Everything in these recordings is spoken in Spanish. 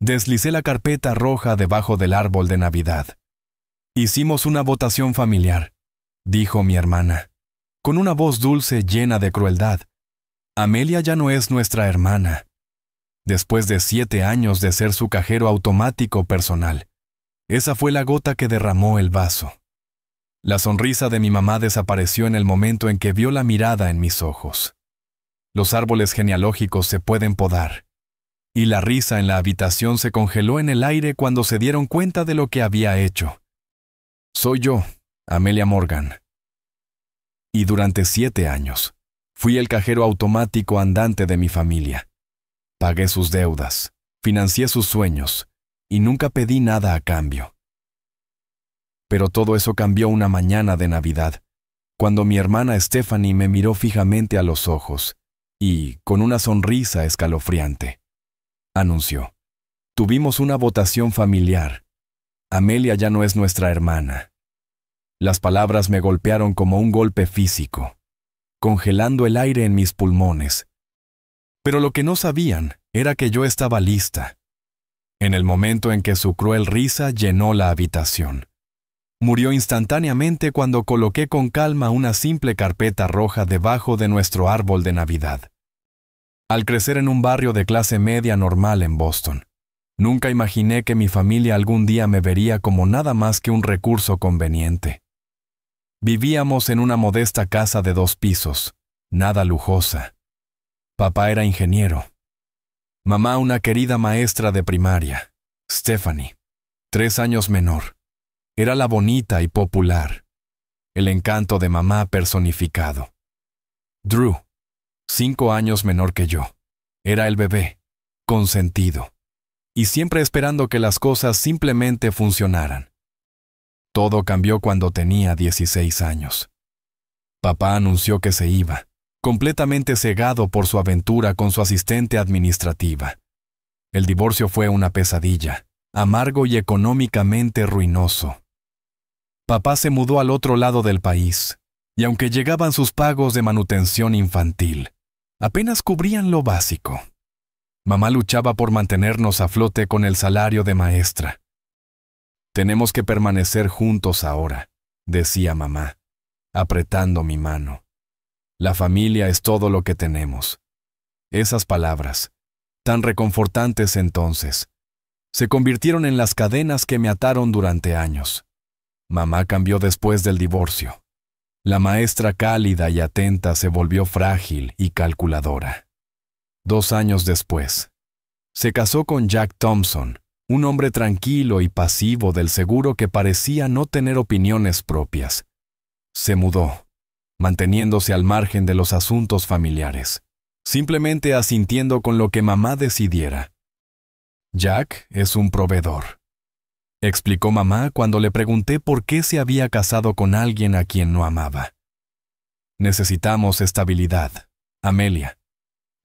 Deslicé la carpeta roja debajo del árbol de Navidad. Hicimos una votación familiar, dijo mi hermana, con una voz dulce llena de crueldad. Amelia ya no es nuestra hermana. Después de 7 años de ser su cajero automático personal, esa fue la gota que derramó el vaso. La sonrisa de mi mamá desapareció en el momento en que vio la mirada en mis ojos. Los árboles genealógicos se pueden podar. Y la risa en la habitación se congeló en el aire cuando se dieron cuenta de lo que había hecho. Soy yo, Amelia Morgan. Y durante 7 años, fui el cajero automático andante de mi familia. Pagué sus deudas, financié sus sueños, y nunca pedí nada a cambio. Pero todo eso cambió una mañana de Navidad, cuando mi hermana Stephanie me miró fijamente a los ojos y, con una sonrisa escalofriante, anunció: tuvimos una votación familiar. Amelia ya no es nuestra hermana. Las palabras me golpearon como un golpe físico, congelando el aire en mis pulmones. Pero lo que no sabían era que yo estaba lista. En el momento en que su cruel risa llenó la habitación, murió instantáneamente cuando coloqué con calma una simple carpeta roja debajo de nuestro árbol de Navidad. Al crecer en un barrio de clase media normal en Boston, nunca imaginé que mi familia algún día me vería como nada más que un recurso conveniente. Vivíamos en una modesta casa de 2 pisos, nada lujosa. Papá era ingeniero. Mamá una querida maestra de primaria, Stephanie, 3 años menor. Era la bonita y popular, el encanto de mamá personificado. Drew, 5 años menor que yo, era el bebé, consentido, y siempre esperando que las cosas simplemente funcionaran. Todo cambió cuando tenía 16 años. Papá anunció que se iba, completamente cegado por su aventura con su asistente administrativa. El divorcio fue una pesadilla, amargo y económicamente ruinoso. Papá se mudó al otro lado del país, y aunque llegaban sus pagos de manutención infantil, apenas cubrían lo básico. Mamá luchaba por mantenernos a flote con el salario de maestra. Tenemos que permanecer juntos ahora, decía mamá, apretando mi mano. La familia es todo lo que tenemos. Esas palabras, tan reconfortantes entonces, se convirtieron en las cadenas que me ataron durante años. Mamá cambió después del divorcio. La maestra cálida y atenta se volvió frágil y calculadora. 2 años después, se casó con Jack Thompson, un hombre tranquilo y pasivo del seguro que parecía no tener opiniones propias. Se mudó, manteniéndose al margen de los asuntos familiares, simplemente asintiendo con lo que mamá decidiera. Jack es un proveedor, explicó mamá cuando le pregunté por qué se había casado con alguien a quien no amaba. Necesitamos estabilidad, Amelia.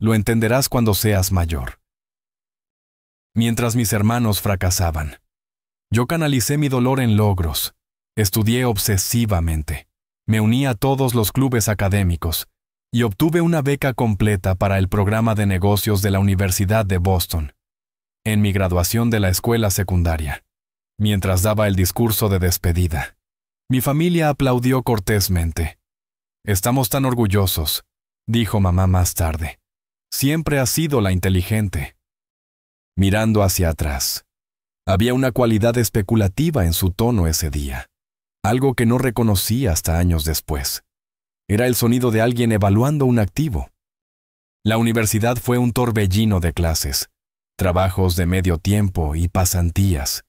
Lo entenderás cuando seas mayor. Mientras mis hermanos fracasaban, yo canalicé mi dolor en logros, estudié obsesivamente, me uní a todos los clubes académicos y obtuve una beca completa para el programa de negocios de la Universidad de Boston. En mi graduación de la escuela secundaria, mientras daba el discurso de despedida, mi familia aplaudió cortésmente. Estamos tan orgullosos, dijo mamá más tarde. Siempre has sido la inteligente. Mirando hacia atrás, había una cualidad especulativa en su tono ese día, algo que no reconocí hasta años después. Era el sonido de alguien evaluando un activo. La universidad fue un torbellino de clases, trabajos de medio tiempo y pasantías.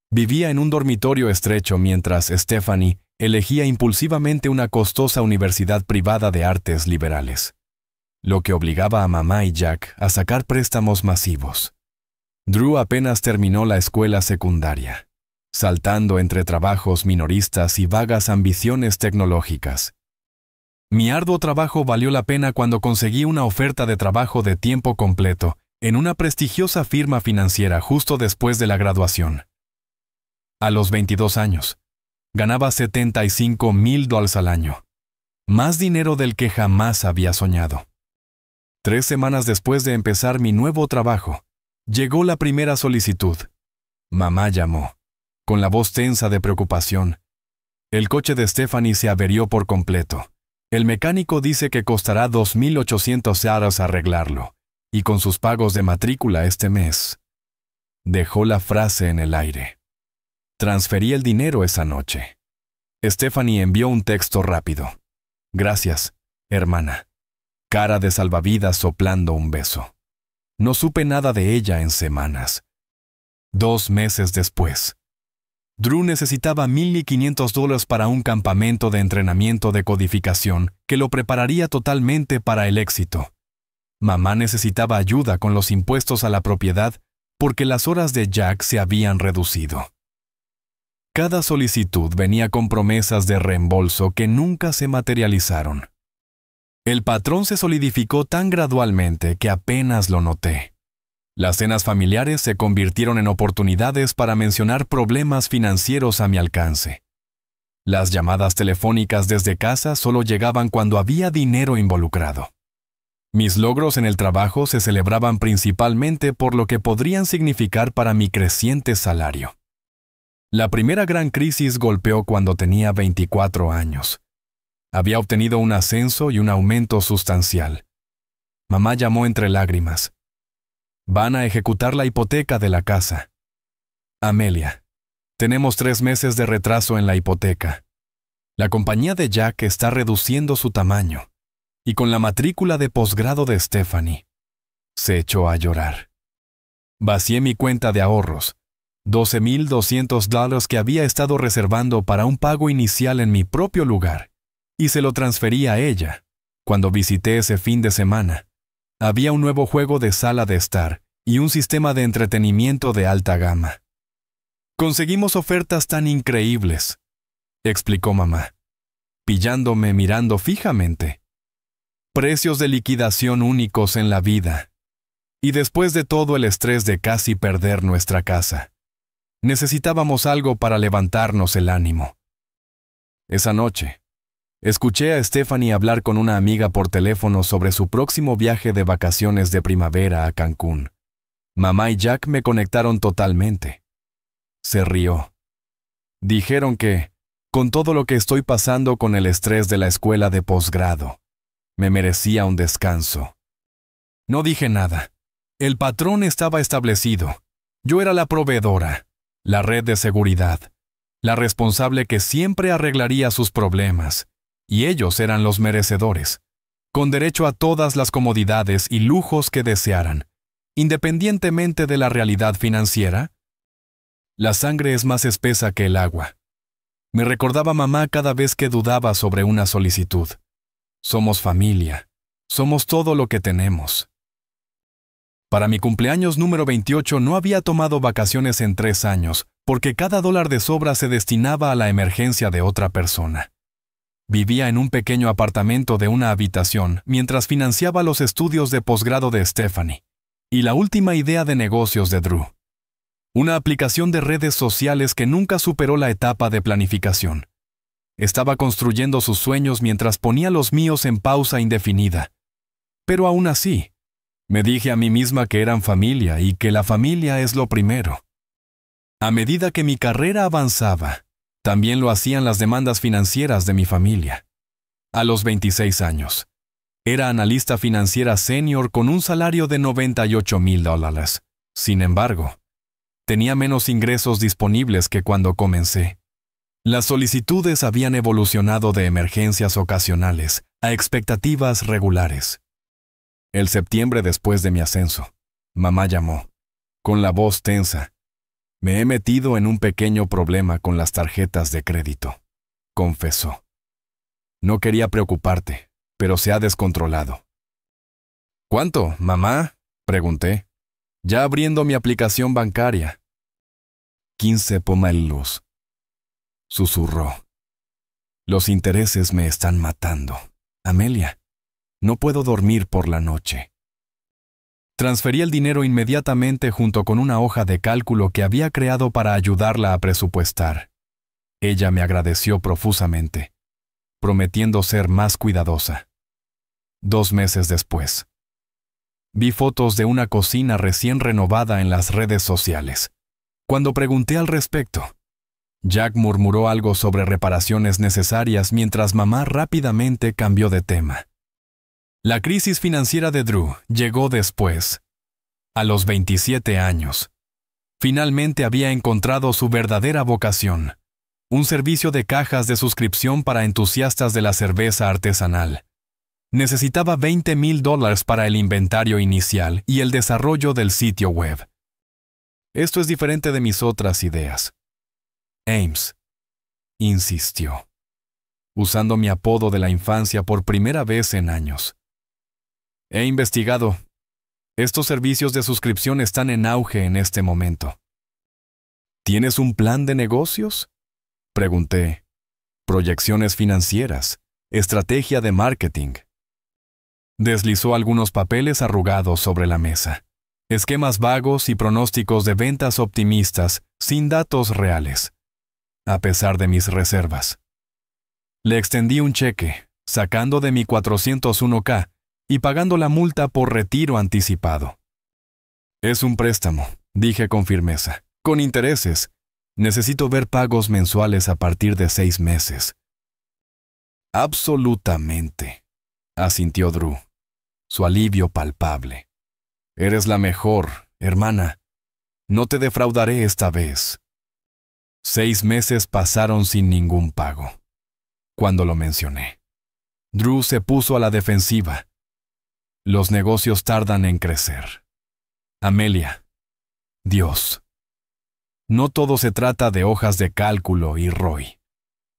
Vivía en un dormitorio estrecho mientras Stephanie elegía impulsivamente una costosa universidad privada de artes liberales, lo que obligaba a mamá y Jack a sacar préstamos masivos. Drew apenas terminó la escuela secundaria, saltando entre trabajos minoristas y vagas ambiciones tecnológicas. Mi arduo trabajo valió la pena cuando conseguí una oferta de trabajo de tiempo completo en una prestigiosa firma financiera justo después de la graduación. A los 22 años, ganaba $75,000 al año, más dinero del que jamás había soñado. 3 semanas después de empezar mi nuevo trabajo, Llegó la primera solicitud. Mamá llamó, con la voz tensa de preocupación. El coche de Stephanie se averió por completo. El mecánico dice que costará $2,800 arreglarlo, y con sus pagos de matrícula este mes. Dejó la frase en el aire. Transferí el dinero esa noche. Stephanie envió un texto rápido. Gracias, hermana. Cara de salvavidas soplando un beso. No supe nada de ella en semanas. 2 meses después. Drew necesitaba $1,500 para un campamento de entrenamiento de codificación que lo prepararía totalmente para el éxito. Mamá necesitaba ayuda con los impuestos a la propiedad porque las horas de Jack se habían reducido. Cada solicitud venía con promesas de reembolso que nunca se materializaron. El patrón se solidificó tan gradualmente que apenas lo noté. Las cenas familiares se convirtieron en oportunidades para mencionar problemas financieros a mi alcance. Las llamadas telefónicas desde casa solo llegaban cuando había dinero involucrado. Mis logros en el trabajo se celebraban principalmente por lo que podrían significar para mi creciente salario. La primera gran crisis golpeó cuando tenía 24 años. Había obtenido un ascenso y un aumento sustancial. Mamá llamó entre lágrimas. Van a ejecutar la hipoteca de la casa. Amelia, tenemos 3 meses de retraso en la hipoteca. La compañía de Jack está reduciendo su tamaño, y con la matrícula de posgrado de Stephanie, se echó a llorar. Vacié mi cuenta de ahorros, $12,200 que había estado reservando para un pago inicial en mi propio lugar, y se lo transferí a ella. Cuando visité ese fin de semana, había un nuevo juego de sala de estar y un sistema de entretenimiento de alta gama. Conseguimos ofertas tan increíbles, explicó mamá, pillándome mirando fijamente. Precios de liquidación únicos en la vida. Y después de todo el estrés de casi perder nuestra casa, necesitábamos algo para levantarnos el ánimo. Esa noche, escuché a Stephanie hablar con una amiga por teléfono sobre su próximo viaje de vacaciones de primavera a Cancún. Mamá y Jack me conectaron totalmente. Se rió. Dijeron que, con todo lo que estoy pasando con el estrés de la escuela de posgrado, me merecía un descanso. No dije nada. El patrón estaba establecido. Yo era la proveedora, la red de seguridad, la responsable que siempre arreglaría sus problemas. Y ellos eran los merecedores, con derecho a todas las comodidades y lujos que desearan, independientemente de la realidad financiera. La sangre es más espesa que el agua. Me recordaba mamá cada vez que dudaba sobre una solicitud. Somos familia, somos todo lo que tenemos. Para mi cumpleaños número 28 no había tomado vacaciones en 3 años, porque cada dólar de sobra se destinaba a la emergencia de otra persona. Vivía en un pequeño apartamento de una habitación mientras financiaba los estudios de posgrado de Stephanie y la última idea de negocios de Drew. Una aplicación de redes sociales que nunca superó la etapa de planificación. Estaba construyendo sus sueños mientras ponía los míos en pausa indefinida. Pero aún así, me dije a mí misma que eran familia y que la familia es lo primero. A medida que mi carrera avanzaba, también lo hacían las demandas financieras de mi familia. A los 26 años, era analista financiera senior con un salario de $98,000. Sin embargo, tenía menos ingresos disponibles que cuando comencé. Las solicitudes habían evolucionado de emergencias ocasionales a expectativas regulares. El septiembre después de mi ascenso, mamá llamó, con la voz tensa. Me he metido en un pequeño problema con las tarjetas de crédito, confesó. No quería preocuparte, pero se ha descontrolado. ¿Cuánto, mamá?, pregunté, ya abriendo mi aplicación bancaria. 15 pomelos, susurró. Los intereses me están matando. Amelia, no puedo dormir por la noche. Transferí el dinero inmediatamente junto con una hoja de cálculo que había creado para ayudarla a presupuestar. Ella me agradeció profusamente, prometiendo ser más cuidadosa. 2 meses después. Vi fotos de una cocina recién renovada en las redes sociales. Cuando pregunté al respecto, Jack murmuró algo sobre reparaciones necesarias mientras mamá rápidamente cambió de tema. La crisis financiera de Drew llegó después. A los 27 años, finalmente había encontrado su verdadera vocación, un servicio de cajas de suscripción para entusiastas de la cerveza artesanal. Necesitaba $20,000 para el inventario inicial y el desarrollo del sitio web. Esto es diferente de mis otras ideas. Ames insistió, usando mi apodo de la infancia por primera vez en años. He investigado. Estos servicios de suscripción están en auge en este momento. ¿Tienes un plan de negocios?, pregunté. Proyecciones financieras, estrategia de marketing. Deslizó algunos papeles arrugados sobre la mesa. Esquemas vagos y pronósticos de ventas optimistas sin datos reales, a pesar de mis reservas. Le extendí un cheque, sacando de mi 401k y pagando la multa por retiro anticipado. Es un préstamo, dije con firmeza, con intereses. Necesito ver pagos mensuales a partir de 6 meses. Absolutamente, asintió Drew, su alivio palpable. Eres la mejor, hermana. No te defraudaré esta vez. 6 meses pasaron sin ningún pago. Cuando lo mencioné, Drew se puso a la defensiva. Los negocios tardan en crecer. Amelia, Dios. No todo se trata de hojas de cálculo y ROI.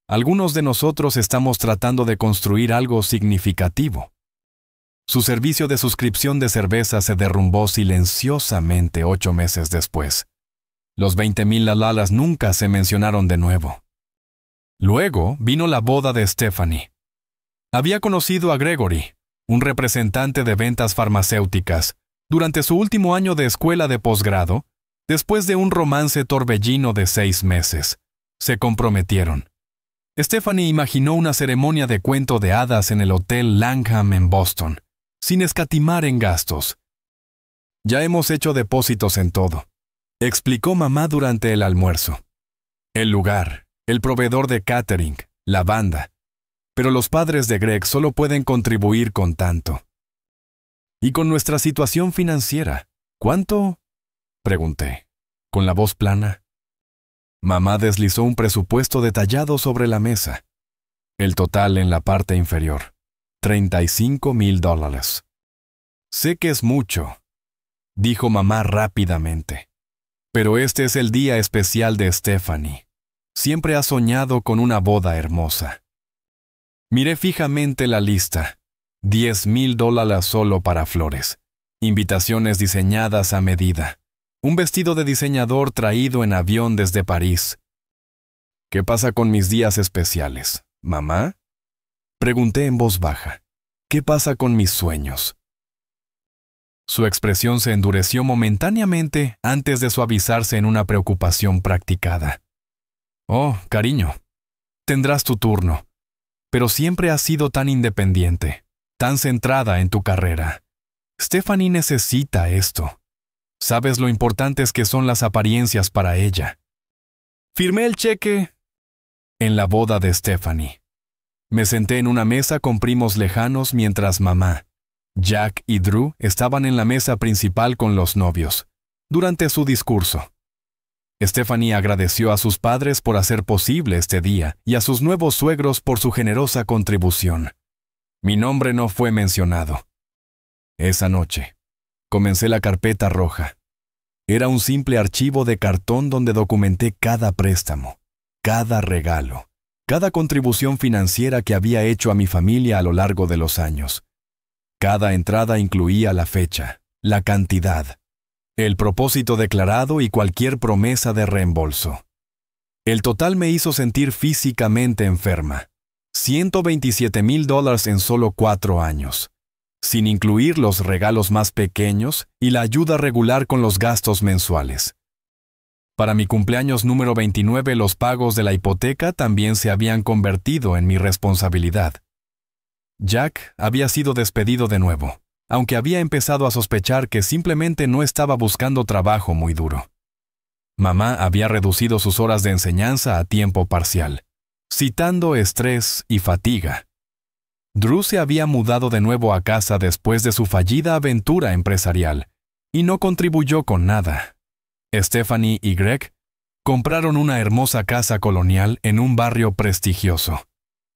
Algunos de nosotros estamos tratando de construir algo significativo. Su servicio de suscripción de cerveza se derrumbó silenciosamente 8 meses después. Los $20,000 nunca se mencionaron de nuevo. Luego vino la boda de Stephanie. Había conocido a Gregory, un representante de ventas farmacéuticas, durante su último año de escuela de posgrado. Después de un romance torbellino de 6 meses, se comprometieron. Stephanie imaginó una ceremonia de cuento de hadas en el Hotel Langham en Boston, sin escatimar en gastos. Ya hemos hecho depósitos en todo, explicó mamá durante el almuerzo. El lugar, el proveedor de catering, la banda. Pero los padres de Greg solo pueden contribuir con tanto. ¿Y con nuestra situación financiera? ¿Cuánto? Pregunté, con la voz plana. Mamá deslizó un presupuesto detallado sobre la mesa. El total en la parte inferior, $35,000. Sé que es mucho, dijo mamá rápidamente. Pero este es el día especial de Stephanie. Siempre ha soñado con una boda hermosa. Miré fijamente la lista. $10,000 solo para flores. Invitaciones diseñadas a medida. Un vestido de diseñador traído en avión desde París. ¿Qué pasa con mis días especiales, mamá? Pregunté en voz baja. ¿Qué pasa con mis sueños? Su expresión se endureció momentáneamente antes de suavizarse en una preocupación practicada. Oh, cariño, tendrás tu turno. Pero siempre has sido tan independiente, tan centrada en tu carrera. Stephanie necesita esto. Sabes lo importantes que son las apariencias para ella. Firmé el cheque en la boda de Stephanie. Me senté en una mesa con primos lejanos mientras mamá, Jack y Drew estaban en la mesa principal con los novios, durante su discurso. Stephanie agradeció a sus padres por hacer posible este día y a sus nuevos suegros por su generosa contribución. Mi nombre no fue mencionado. Esa noche, comencé la carpeta roja. Era un simple archivo de cartón donde documenté cada préstamo, cada regalo, cada contribución financiera que había hecho a mi familia a lo largo de los años. Cada entrada incluía la fecha, la cantidad, el propósito declarado y cualquier promesa de reembolso. El total me hizo sentir físicamente enferma. $127,000 en solo 4 años, sin incluir los regalos más pequeños y la ayuda regular con los gastos mensuales. Para mi cumpleaños número 29, los pagos de la hipoteca también se habían convertido en mi responsabilidad. Jack había sido despedido de nuevo, aunque había empezado a sospechar que simplemente no estaba buscando trabajo muy duro. Mamá había reducido sus horas de enseñanza a tiempo parcial, citando estrés y fatiga. Drew se había mudado de nuevo a casa después de su fallida aventura empresarial y no contribuyó con nada. Stephanie y Greg compraron una hermosa casa colonial en un barrio prestigioso,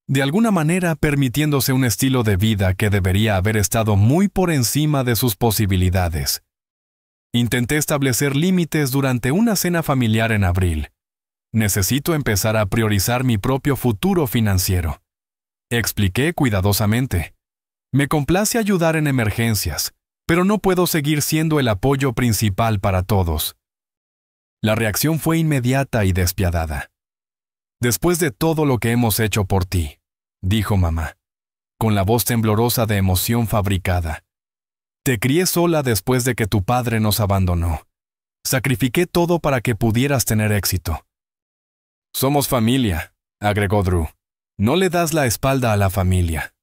de alguna manera permitiéndose un estilo de vida que debería haber estado muy por encima de sus posibilidades. Intenté establecer límites durante una cena familiar en abril. Necesito empezar a priorizar mi propio futuro financiero. Expliqué cuidadosamente. Me complace ayudar en emergencias, pero no puedo seguir siendo el apoyo principal para todos. La reacción fue inmediata y despiadada. Después de todo lo que hemos hecho por ti, dijo mamá, con la voz temblorosa de emoción fabricada. Te crié sola después de que tu padre nos abandonó. Sacrifiqué todo para que pudieras tener éxito. Somos familia, agregó Drew. No le das la espalda a la familia.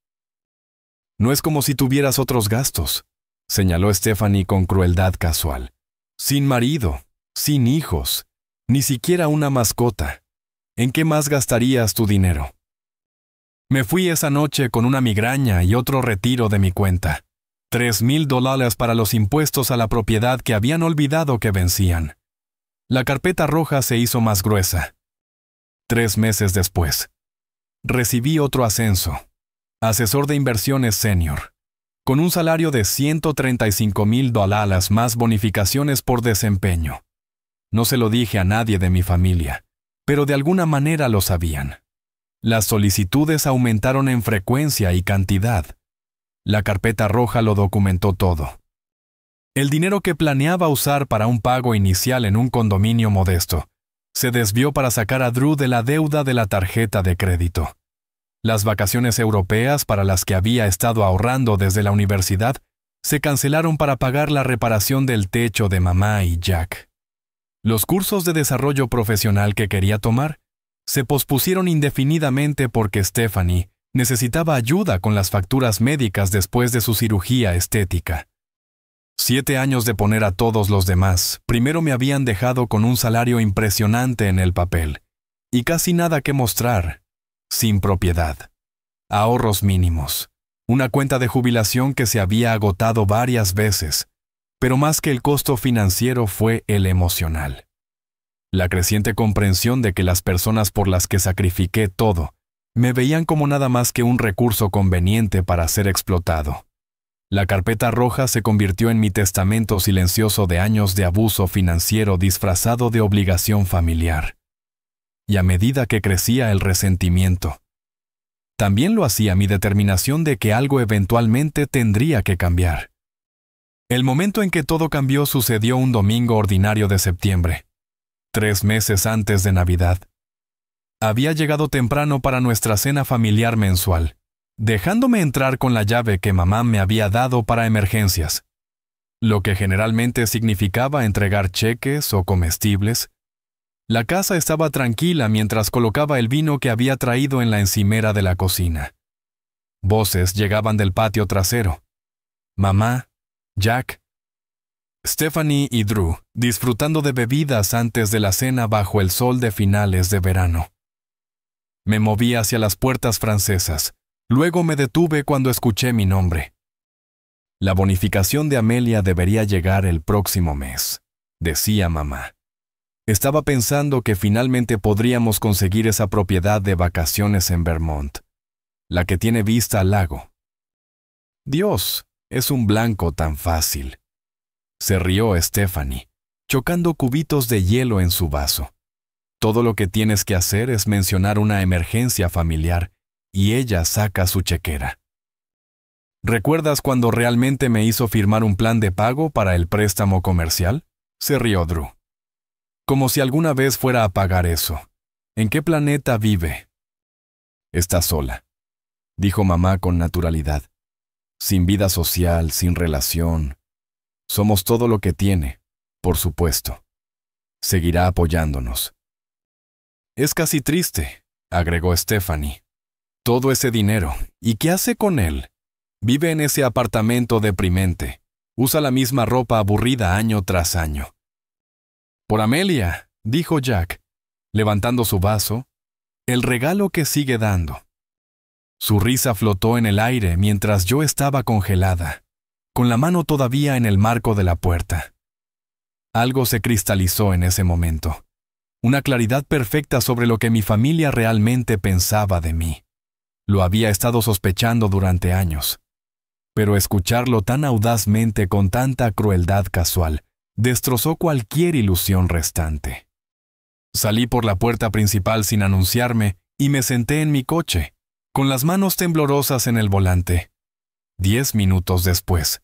No es como si tuvieras otros gastos, señaló Stephanie con crueldad casual. Sin marido, sin hijos, ni siquiera una mascota. ¿En qué más gastarías tu dinero? Me fui esa noche con una migraña y otro retiro de mi cuenta. $3,000 para los impuestos a la propiedad que habían olvidado que vencían. La carpeta roja se hizo más gruesa. 3 meses después, recibí otro ascenso, asesor de inversiones senior, con un salario de $135,000 más bonificaciones por desempeño. No se lo dije a nadie de mi familia, pero de alguna manera lo sabían. Las solicitudes aumentaron en frecuencia y cantidad. La carpeta roja lo documentó todo. El dinero que planeaba usar para un pago inicial en un condominio modesto se desvió para sacar a Drew de la deuda de la tarjeta de crédito. Las vacaciones europeas para las que había estado ahorrando desde la universidad se cancelaron para pagar la reparación del techo de mamá y Jack. Los cursos de desarrollo profesional que quería tomar se pospusieron indefinidamente porque Stephanie necesitaba ayuda con las facturas médicas después de su cirugía estética. 7 años de poner a todos los demás, primero me habían dejado con un salario impresionante en el papel, y casi nada que mostrar, sin propiedad, ahorros mínimos, una cuenta de jubilación que se había agotado varias veces, pero más que el costo financiero fue el emocional. La creciente comprensión de que las personas por las que sacrifiqué todo me veían como nada más que un recurso conveniente para ser explotado. La carpeta roja se convirtió en mi testamento silencioso de años de abuso financiero disfrazado de obligación familiar. Y a medida que crecía el resentimiento, también lo hacía mi determinación de que algo eventualmente tendría que cambiar. El momento en que todo cambió sucedió un domingo ordinario de septiembre, 3 meses antes de Navidad. Había llegado temprano para nuestra cena familiar mensual, dejándome entrar con la llave que mamá me había dado para emergencias, lo que generalmente significaba entregar cheques o comestibles. La casa estaba tranquila mientras colocaba el vino que había traído en la encimera de la cocina. Voces llegaban del patio trasero. Mamá, Jack, Stephanie y Drew, disfrutando de bebidas antes de la cena bajo el sol de finales de verano. Me moví hacia las puertas francesas. Luego me detuve cuando escuché mi nombre. La bonificación de Amelia debería llegar el próximo mes, decía mamá. Estaba pensando que finalmente podríamos conseguir esa propiedad de vacaciones en Vermont, la que tiene vista al lago. Dios, es un blanco tan fácil. Se rió Stephanie, chocando cubitos de hielo en su vaso. Todo lo que tienes que hacer es mencionar una emergencia familiar y ella saca su chequera. ¿Recuerdas cuando realmente me hizo firmar un plan de pago para el préstamo comercial? Se rió Drew. Como si alguna vez fuera a pagar eso. ¿En qué planeta vive? Está sola, dijo mamá con naturalidad. Sin vida social, sin relación. Somos todo lo que tiene, por supuesto. Seguirá apoyándonos. Es casi triste, agregó Stephanie. Todo ese dinero, ¿y qué hace con él? Vive en ese apartamento deprimente. Usa la misma ropa aburrida año tras año. Por Amelia, dijo Jack, levantando su vaso, el regalo que sigue dando. Su risa flotó en el aire mientras yo estaba congelada, con la mano todavía en el marco de la puerta. Algo se cristalizó en ese momento. Una claridad perfecta sobre lo que mi familia realmente pensaba de mí. Lo había estado sospechando durante años. Pero escucharlo tan audazmente con tanta crueldad casual destrozó cualquier ilusión restante. Salí por la puerta principal sin anunciarme y me senté en mi coche, con las manos temblorosas en el volante. 10 minutos después,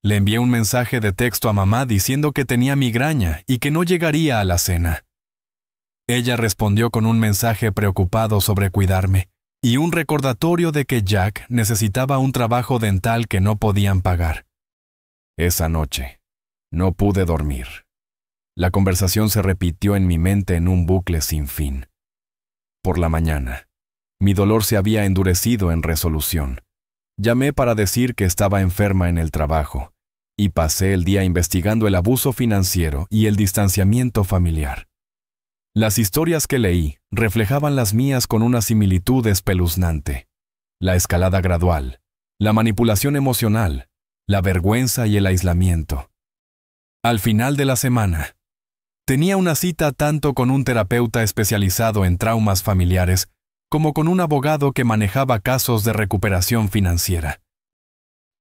le envié un mensaje de texto a mamá diciendo que tenía migraña y que no llegaría a la cena. Ella respondió con un mensaje preocupado sobre cuidarme y un recordatorio de que Jack necesitaba un trabajo dental que no podían pagar. Esa noche, no pude dormir. La conversación se repitió en mi mente en un bucle sin fin. Por la mañana, mi dolor se había endurecido en resolución. Llamé para decir que estaba enferma en el trabajo y pasé el día investigando el abuso financiero y el distanciamiento familiar. Las historias que leí reflejaban las mías con una similitud espeluznante. La escalada gradual, la manipulación emocional, la vergüenza y el aislamiento. Al final de la semana, tenía una cita tanto con un terapeuta especializado en traumas familiares como con un abogado que manejaba casos de recuperación financiera.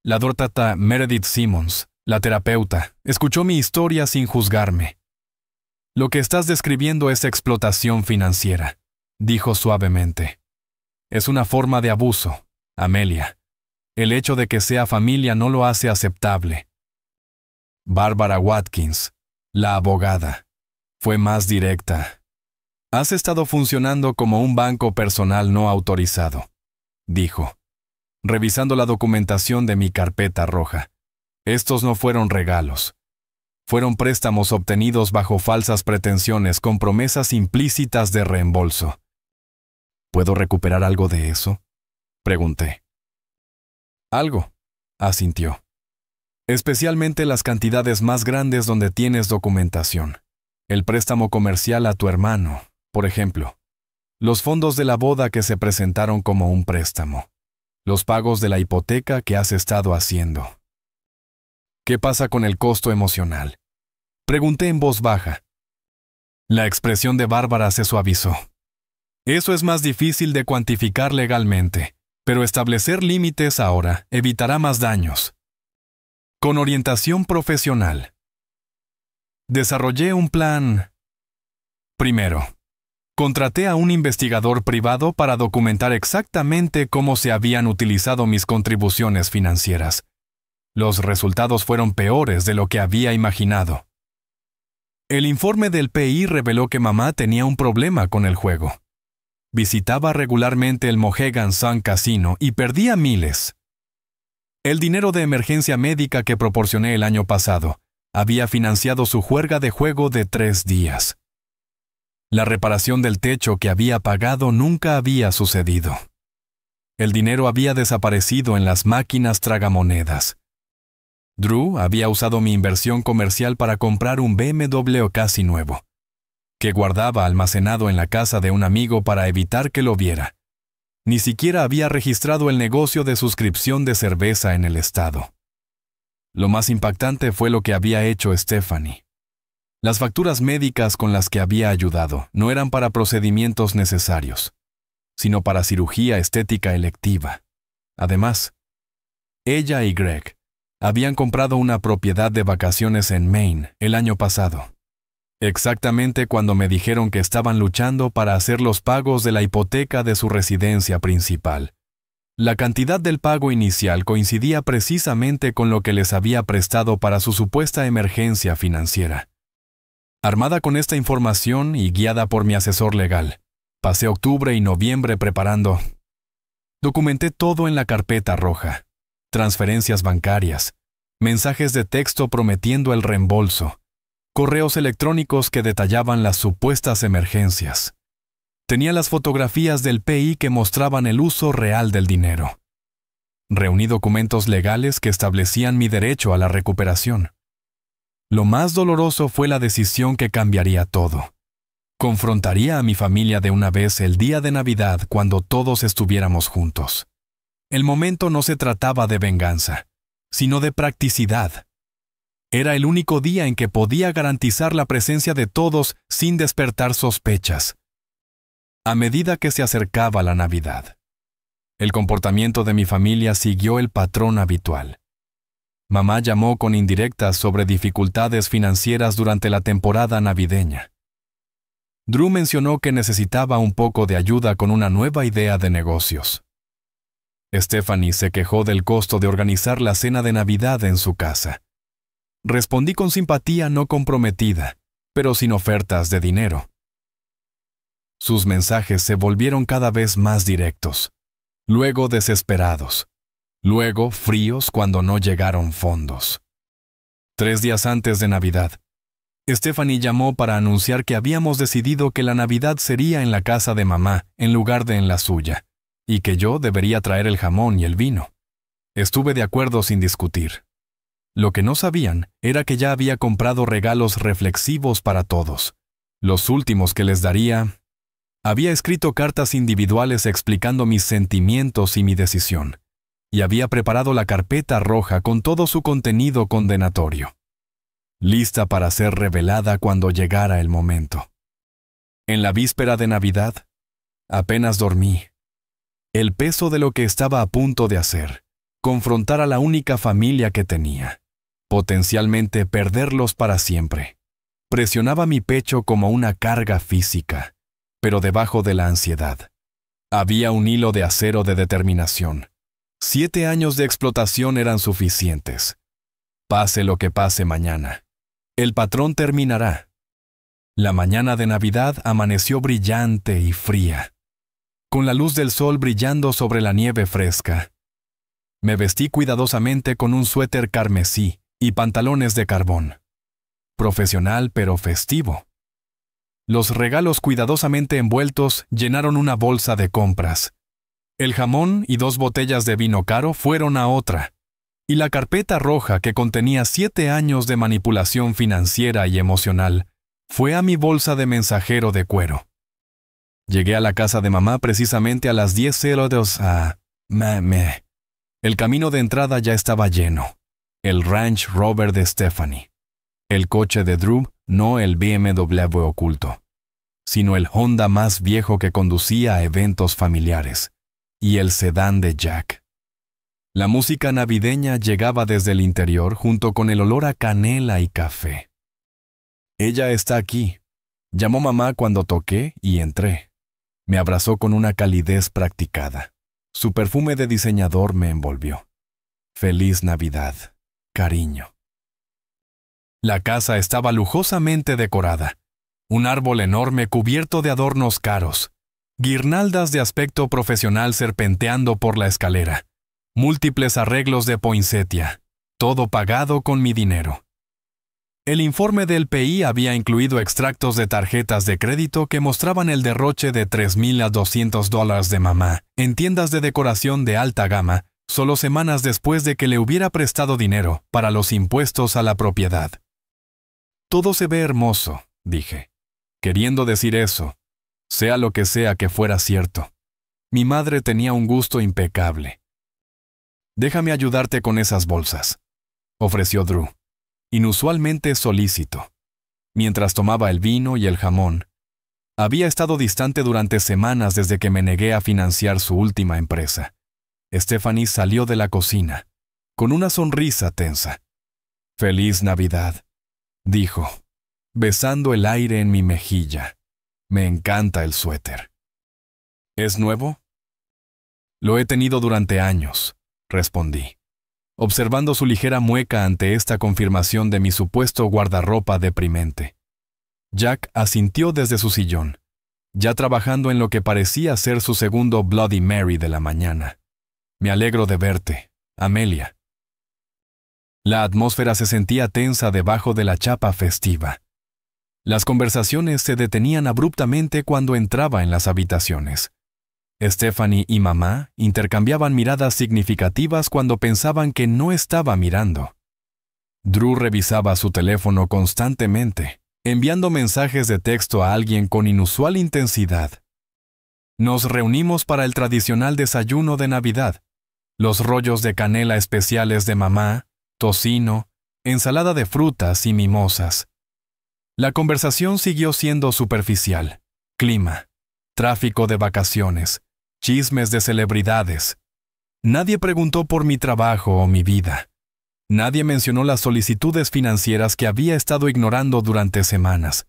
La Dra. Meredith Simmons, la terapeuta, escuchó mi historia sin juzgarme. Lo que estás describiendo es explotación financiera, dijo suavemente. Es una forma de abuso, Amelia. El hecho de que sea familia no lo hace aceptable. Barbara Watkins, la abogada, fue más directa. Has estado funcionando como un banco personal no autorizado, dijo, revisando la documentación de mi carpeta roja. Estos no fueron regalos. Fueron préstamos obtenidos bajo falsas pretensiones con promesas implícitas de reembolso. ¿Puedo recuperar algo de eso?, pregunté. Algo, asintió. Especialmente las cantidades más grandes donde tienes documentación. El préstamo comercial a tu hermano, por ejemplo. Los fondos de la boda que se presentaron como un préstamo. Los pagos de la hipoteca que has estado haciendo. ¿Qué pasa con el costo emocional?, pregunté en voz baja. La expresión de Bárbara se suavizó. Eso es más difícil de cuantificar legalmente, pero establecer límites ahora evitará más daños. Con orientación profesional. Desarrollé un plan. Primero, contraté a un investigador privado para documentar exactamente cómo se habían utilizado mis contribuciones financieras. Los resultados fueron peores de lo que había imaginado. El informe del PI reveló que mamá tenía un problema con el juego. Visitaba regularmente el Mohegan Sun Casino y perdía miles. El dinero de emergencia médica que proporcioné el año pasado había financiado su juerga de juego de 3 días. La reparación del techo que había pagado nunca había sucedido. El dinero había desaparecido en las máquinas tragamonedas. Drew había usado mi inversión comercial para comprar un BMW casi nuevo, que guardaba almacenado en la casa de un amigo para evitar que lo viera. Ni siquiera había registrado el negocio de suscripción de cerveza en el estado. Lo más impactante fue lo que había hecho Stephanie. Las facturas médicas con las que había ayudado no eran para procedimientos necesarios, sino para cirugía estética electiva. Además, ella y Greg habían comprado una propiedad de vacaciones en Maine el año pasado, exactamente cuando me dijeron que estaban luchando para hacer los pagos de la hipoteca de su residencia principal. La cantidad del pago inicial coincidía precisamente con lo que les había prestado para su supuesta emergencia financiera. Armada con esta información y guiada por mi asesor legal, pasé octubre y noviembre preparando. Documenté todo en la carpeta roja. Transferencias bancarias, mensajes de texto prometiendo el reembolso, correos electrónicos que detallaban las supuestas emergencias. Tenía las fotografías del PI que mostraban el uso real del dinero. Reuní documentos legales que establecían mi derecho a la recuperación. Lo más doloroso fue la decisión que cambiaría todo. Confrontaría a mi familia de una vez el día de Navidad cuando todos estuviéramos juntos. El momento no se trataba de venganza, sino de practicidad. Era el único día en que podía garantizar la presencia de todos sin despertar sospechas. A medida que se acercaba la Navidad, el comportamiento de mi familia siguió el patrón habitual. Mamá llamó con indirectas sobre dificultades financieras durante la temporada navideña. Drew mencionó que necesitaba un poco de ayuda con una nueva idea de negocios. Stephanie se quejó del costo de organizar la cena de Navidad en su casa. Respondí con simpatía no comprometida, pero sin ofertas de dinero. Sus mensajes se volvieron cada vez más directos, luego desesperados, luego fríos cuando no llegaron fondos. 3 días antes de Navidad, Stephanie llamó para anunciar que habíamos decidido que la Navidad sería en la casa de mamá en lugar de en la suya, y que yo debería traer el jamón y el vino. Estuve de acuerdo sin discutir. Lo que no sabían era que ya había comprado regalos reflexivos para todos. Los últimos que les daría. Había escrito cartas individuales explicando mis sentimientos y mi decisión, y había preparado la carpeta roja con todo su contenido condenatorio, lista para ser revelada cuando llegara el momento. En la víspera de Navidad, apenas dormí. El peso de lo que estaba a punto de hacer, confrontar a la única familia que tenía, potencialmente perderlos para siempre, presionaba mi pecho como una carga física, pero debajo de la ansiedad había un hilo de acero de determinación. 7 años de explotación eran suficientes. Pase lo que pase mañana, el patrón terminará. La mañana de Navidad amaneció brillante y fría, con la luz del sol brillando sobre la nieve fresca. Me vestí cuidadosamente con un suéter carmesí y pantalones de carbón. Profesional pero festivo. Los regalos cuidadosamente envueltos llenaron una bolsa de compras. El jamón y 2 botellas de vino caro fueron a otra, y la carpeta roja que contenía 7 años de manipulación financiera y emocional fue a mi bolsa de mensajero de cuero. Llegué a la casa de mamá precisamente a las 10:02 a. El camino de entrada ya estaba lleno. El Range Rover de Stephanie. El coche de Drew, no el BMW oculto, sino el Honda más viejo que conducía a eventos familiares, y el sedán de Jack. La música navideña llegaba desde el interior junto con el olor a canela y café. Ella está aquí, llamó mamá cuando toqué y entré. Me abrazó con una calidez practicada. Su perfume de diseñador me envolvió. Feliz Navidad, cariño. La casa estaba lujosamente decorada. Un árbol enorme cubierto de adornos caros. Guirnaldas de aspecto profesional serpenteando por la escalera. Múltiples arreglos de poinsettia. Todo pagado con mi dinero. El informe del PI había incluido extractos de tarjetas de crédito que mostraban el derroche de $3,000 a $200 de mamá en tiendas de decoración de alta gama, solo semanas después de que le hubiera prestado dinero para los impuestos a la propiedad. Todo se ve hermoso, dije, queriendo decir eso, sea lo que sea que fuera cierto. Mi madre tenía un gusto impecable. Déjame ayudarte con esas bolsas, ofreció Drew, inusualmente solícito. Mientras tomaba el vino y el jamón, había estado distante durante semanas desde que me negué a financiar su última empresa. Stephanie salió de la cocina, con una sonrisa tensa. «Feliz Navidad», dijo, besando el aire en mi mejilla. «Me encanta el suéter». «¿Es nuevo?» «Lo he tenido durante años», respondí, observando su ligera mueca ante esta confirmación de mi supuesto guardarropa deprimente. Jack asintió desde su sillón, ya trabajando en lo que parecía ser su segundo Bloody Mary de la mañana. «Me alegro de verte, Amelia». La atmósfera se sentía tensa debajo de la chapa festiva. Las conversaciones se detenían abruptamente cuando entraba en las habitaciones. Stephanie y mamá intercambiaban miradas significativas cuando pensaban que no estaba mirando. Drew revisaba su teléfono constantemente, enviando mensajes de texto a alguien con inusual intensidad. Nos reunimos para el tradicional desayuno de Navidad. Los rollos de canela especiales de mamá, tocino, ensalada de frutas y mimosas. La conversación siguió siendo superficial. Clima, tráfico de vacaciones, chismes de celebridades. Nadie preguntó por mi trabajo o mi vida. Nadie mencionó las solicitudes financieras que había estado ignorando durante semanas.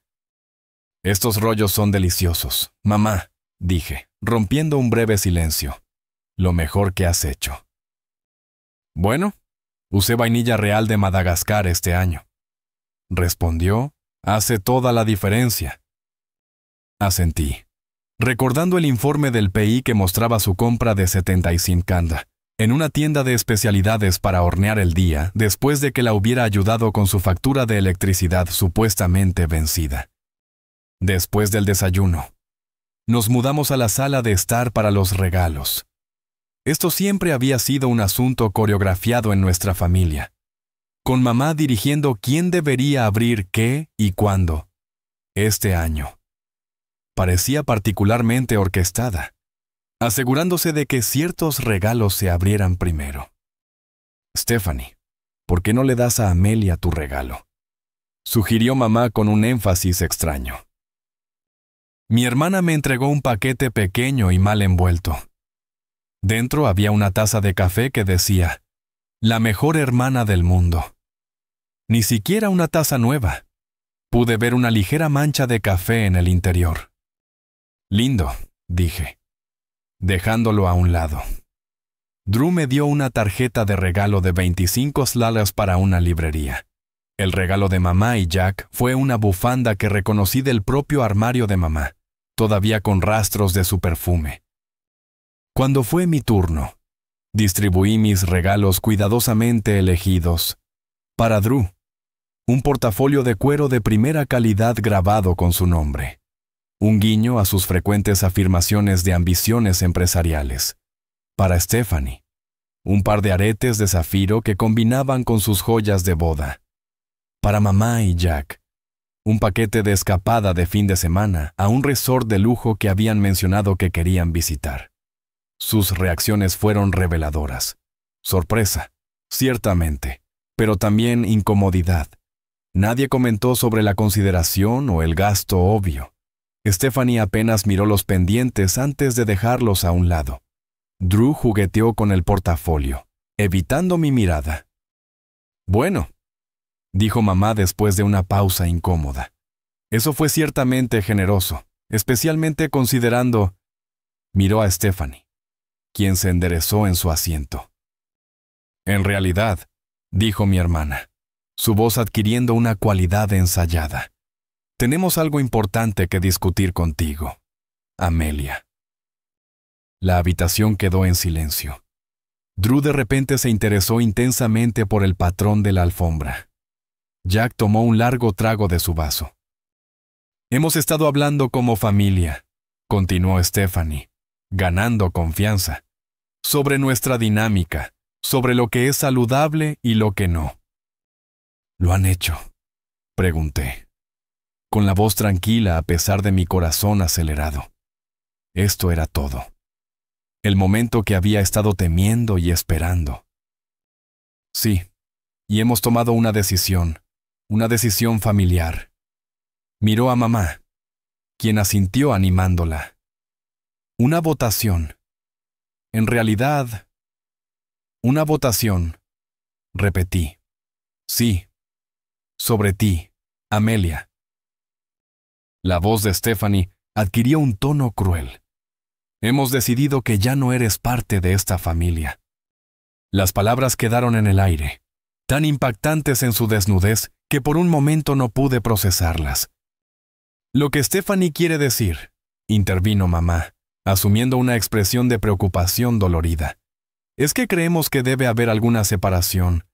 Estos rollos son deliciosos, mamá, dije, rompiendo un breve silencio. Lo mejor que has hecho. Bueno, usé vainilla real de Madagascar este año. Respondió, hace toda la diferencia. Asentí, recordando el informe del PI que mostraba su compra de 75 kanda en una tienda de especialidades para hornear el día después de que la hubiera ayudado con su factura de electricidad supuestamente vencida. Después del desayuno, nos mudamos a la sala de estar para los regalos. Esto siempre había sido un asunto coreografiado en nuestra familia, con mamá dirigiendo quién debería abrir qué y cuándo. Este año parecía particularmente orquestada, asegurándose de que ciertos regalos se abrieran primero. Stephanie, ¿por qué no le das a Amelia tu regalo?, sugirió mamá con un énfasis extraño. Mi hermana me entregó un paquete pequeño y mal envuelto. Dentro había una taza de café que decía, «La mejor hermana del mundo». Ni siquiera una taza nueva. Pude ver una ligera mancha de café en el interior. Lindo, dije, dejándolo a un lado. Drew me dio una tarjeta de regalo de 25 $, para una librería. El regalo de mamá y Jack fue una bufanda que reconocí del propio armario de mamá, todavía con rastros de su perfume. Cuando fue mi turno, distribuí mis regalos cuidadosamente elegidos. Para Drew, un portafolio de cuero de primera calidad grabado con su nombre. Un guiño a sus frecuentes afirmaciones de ambiciones empresariales. Para Stephanie, un par de aretes de zafiro que combinaban con sus joyas de boda. Para mamá y Jack, un paquete de escapada de fin de semana a un resort de lujo que habían mencionado que querían visitar. Sus reacciones fueron reveladoras. Sorpresa, ciertamente, pero también incomodidad. Nadie comentó sobre la consideración o el gasto obvio. Stephanie apenas miró los pendientes antes de dejarlos a un lado. Drew jugueteó con el portafolio, evitando mi mirada. «Bueno», dijo mamá después de una pausa incómoda. «Eso fue ciertamente generoso, especialmente considerando...». Miró a Stephanie, quien se enderezó en su asiento. «En realidad», dijo mi hermana, su voz adquiriendo una cualidad ensayada, «tenemos algo importante que discutir contigo, Amelia». La habitación quedó en silencio. Drew de repente se interesó intensamente por el patrón de la alfombra. Jack tomó un largo trago de su vaso. «Hemos estado hablando como familia», continuó Stephanie, ganando confianza, «sobre nuestra dinámica, sobre lo que es saludable y lo que no». «¿Lo han hecho?», pregunté, con la voz tranquila a pesar de mi corazón acelerado. Esto era todo. El momento que había estado temiendo y esperando. «Sí, y hemos tomado una decisión familiar». Miró a mamá, quien asintió animándola. «Una votación. En realidad, una votación», repetí. «Sí, sobre ti, Amelia». La voz de Stephanie adquirió un tono cruel. «Hemos decidido que ya no eres parte de esta familia». Las palabras quedaron en el aire, tan impactantes en su desnudez que por un momento no pude procesarlas. «Lo que Stephanie quiere decir», intervino mamá, asumiendo una expresión de preocupación dolorida, «es que creemos que debe haber alguna separación,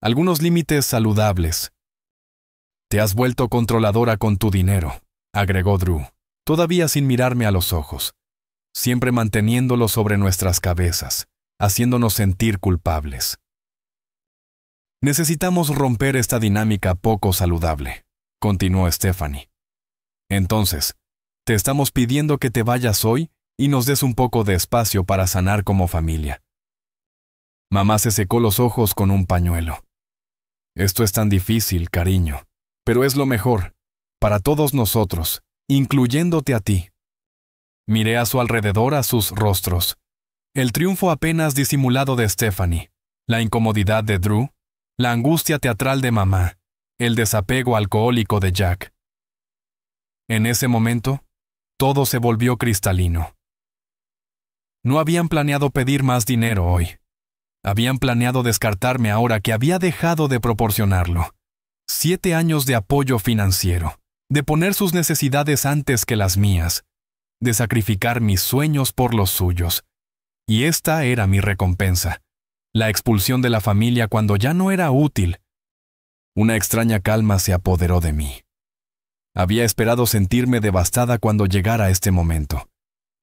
algunos límites saludables». «Te has vuelto controladora con tu dinero», agregó Drew, todavía sin mirarme a los ojos. siempre manteniéndolo sobre nuestras cabezas, haciéndonos sentir culpables. Necesitamos romper esta dinámica poco saludable, continuó Stephanie. Entonces, te estamos pidiendo que te vayas hoy y nos des un poco de espacio para sanar como familia. Mamá se secó los ojos con un pañuelo. Esto es tan difícil, cariño, pero es lo mejor, para todos nosotros, incluyéndote a ti. Miré a su alrededor a sus rostros. El triunfo apenas disimulado de Stephanie, la incomodidad de Drew, la angustia teatral de mamá, el desapego alcohólico de Jack. En ese momento, todo se volvió cristalino. No habían planeado pedir más dinero hoy. Habían planeado descartarme ahora que había dejado de proporcionarlo. 7 años de apoyo financiero, de poner sus necesidades antes que las mías, de sacrificar mis sueños por los suyos. Y esta era mi recompensa, la expulsión de la familia cuando ya no era útil. Una extraña calma se apoderó de mí. Había esperado sentirme devastada cuando llegara este momento,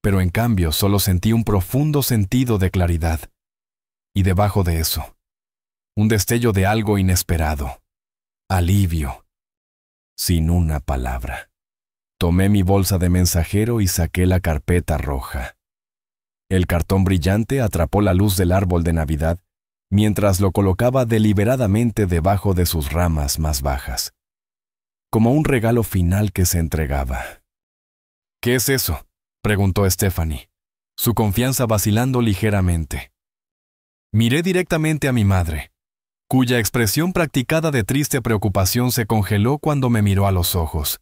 pero en cambio solo sentí un profundo sentido de claridad. Y debajo de eso, un destello de algo inesperado, alivio, sin una palabra. Tomé mi bolsa de mensajero y saqué la carpeta roja. El cartón brillante atrapó la luz del árbol de Navidad mientras lo colocaba deliberadamente debajo de sus ramas más bajas, como un regalo final que se entregaba. ¿Qué es eso?, preguntó Stephanie, su confianza vacilando ligeramente. Miré directamente a mi madre, cuya expresión practicada de triste preocupación se congeló cuando me miró a los ojos.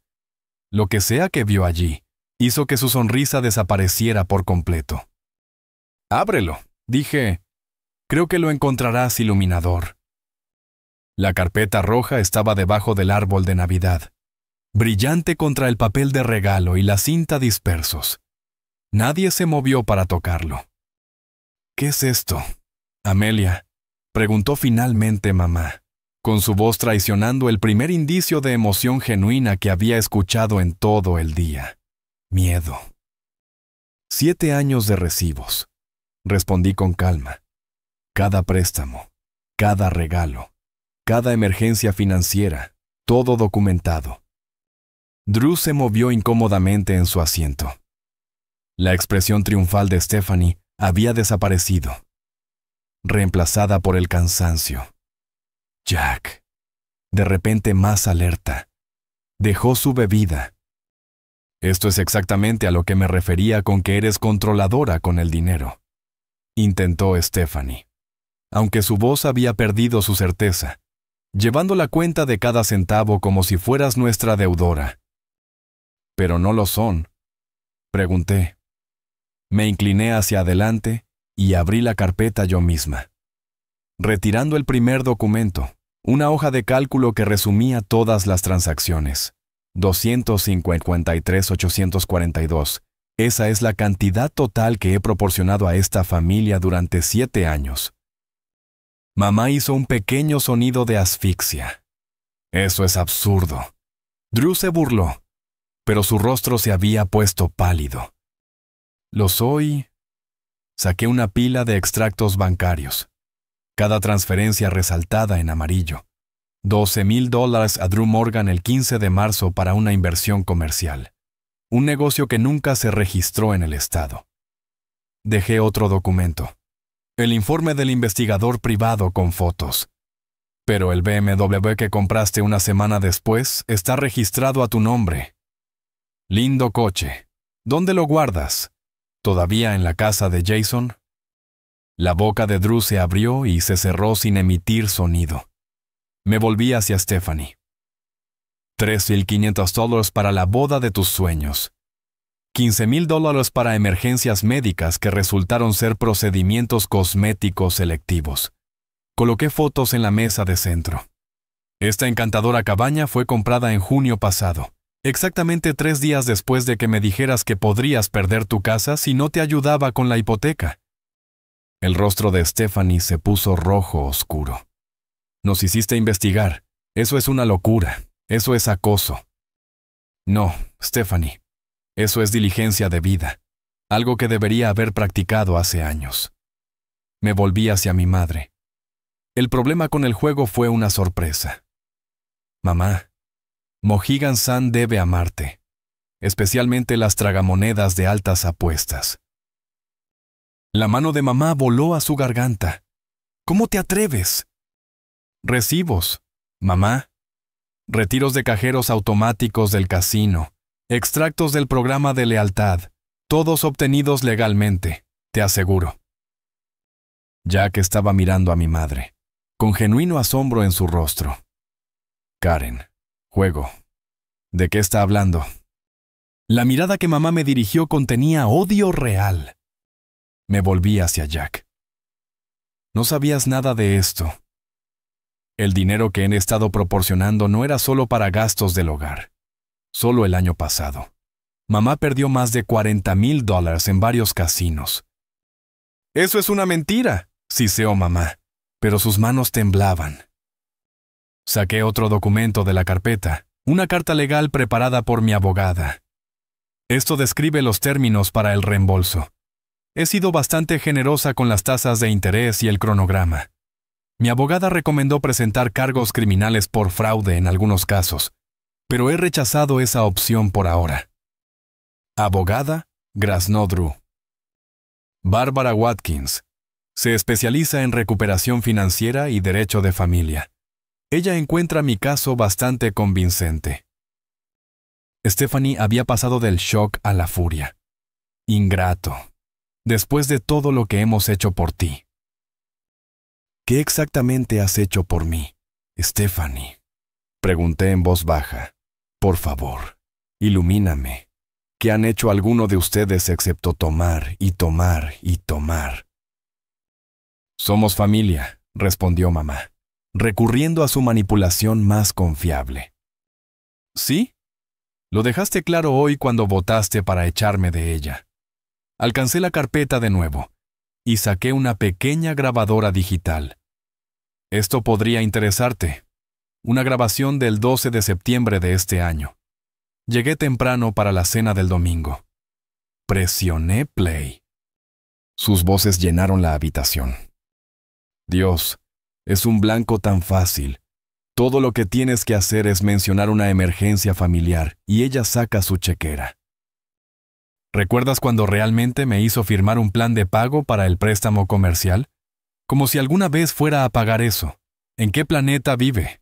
Lo que sea que vio allí, hizo que su sonrisa desapareciera por completo. «Ábrelo», dije. «Creo que lo encontrarás iluminador». La carpeta roja estaba debajo del árbol de Navidad, brillante contra el papel de regalo y la cinta dispersos. Nadie se movió para tocarlo. «¿Qué es esto, Amelia?», preguntó finalmente mamá, con su voz traicionando el primer indicio de emoción genuina que había escuchado en todo el día. Miedo. 7 años de recibos, respondí con calma. Cada préstamo, cada regalo, cada emergencia financiera, todo documentado. Drew se movió incómodamente en su asiento. La expresión triunfal de Stephanie había desaparecido, reemplazada por el cansancio. Jack, de repente más alerta, dejó su bebida. Esto es exactamente a lo que me refería con que eres controladora con el dinero, intentó Stephanie, aunque su voz había perdido su certeza, llevando la cuenta de cada centavo como si fueras nuestra deudora. ¿Pero no lo son?, pregunté. Me incliné hacia adelante y abrí la carpeta yo misma, retirando el primer documento, una hoja de cálculo que resumía todas las transacciones. 253,842. Esa es la cantidad total que he proporcionado a esta familia durante 7 años. Mamá hizo un pequeño sonido de asfixia. Eso es absurdo. Drew se burló, pero su rostro se había puesto pálido. Lo soy. Saqué una pila de extractos bancarios, cada transferencia resaltada en amarillo. $12,000 a Drew Morgan el 15 de marzo para una inversión comercial, un negocio que nunca se registró en el estado. Dejé otro documento, el informe del investigador privado con fotos. Pero el BMW que compraste una semana después está registrado a tu nombre. Lindo coche. ¿Dónde lo guardas? ¿Todavía en la casa de Jason? La boca de Drew se abrió y se cerró sin emitir sonido. Me volví hacia Stephanie. $3,500 para la boda de tus sueños. $15,000 para emergencias médicas que resultaron ser procedimientos cosméticos selectivos. Coloqué fotos en la mesa de centro. Esta encantadora cabaña fue comprada en junio pasado, exactamente 3 días después de que me dijeras que podrías perder tu casa si no te ayudaba con la hipoteca. El rostro de Stephanie se puso rojo oscuro. Nos hiciste investigar. Eso es una locura. Eso es acoso. No, Stephanie. Eso es diligencia debida. algo que debería haber practicado hace años. Me volví hacia mi madre. El problema con el juego fue una sorpresa. Mamá, Mohegan-san debe amarte, especialmente las tragamonedas de altas apuestas. La mano de mamá voló a su garganta. ¿Cómo te atreves? Recibos, mamá. Retiros de cajeros automáticos del casino, extractos del programa de lealtad, todos obtenidos legalmente, te aseguro. Jack estaba mirando a mi madre, con genuino asombro en su rostro. Karen, juego. ¿De qué está hablando? La mirada que mamá me dirigió contenía odio real. Me volví hacia Jack. No sabías nada de esto. El dinero que he estado proporcionando no era solo para gastos del hogar. Solo el año pasado, mamá perdió más de $40,000 en varios casinos. «Eso es una mentira», siseó mamá, pero sus manos temblaban. Saqué otro documento de la carpeta, una carta legal preparada por mi abogada. Esto describe los términos para el reembolso. He sido bastante generosa con las tasas de interés y el cronograma. Mi abogada recomendó presentar cargos criminales por fraude en algunos casos, pero he rechazado esa opción por ahora. Abogada Grasno Drew. Barbara Watkins. Se especializa en recuperación financiera y derecho de familia. Ella encuentra mi caso bastante convincente. Stephanie había pasado del shock a la furia. Ingrato. Después de todo lo que hemos hecho por ti. ¿Qué exactamente has hecho por mí, Stephanie? Pregunté en voz baja. Por favor, ilumíname. ¿Qué han hecho alguno de ustedes excepto tomar y tomar y tomar? Somos familia, respondió mamá, recurriendo a su manipulación más confiable. ¿Sí? Lo dejaste claro hoy cuando votaste para echarme de ella. Alcancé la carpeta de nuevo y saqué una pequeña grabadora digital. Esto podría interesarte. Una grabación del 12 de septiembre de este año. Llegué temprano para la cena del domingo. Presioné play. Sus voces llenaron la habitación. Dios, es un blanco tan fácil. Todo lo que tienes que hacer es mencionar una emergencia familiar y ella saca su chequera. ¿Recuerdas cuando realmente me hizo firmar un plan de pago para el préstamo comercial? Como si alguna vez fuera a pagar eso. ¿En qué planeta vive?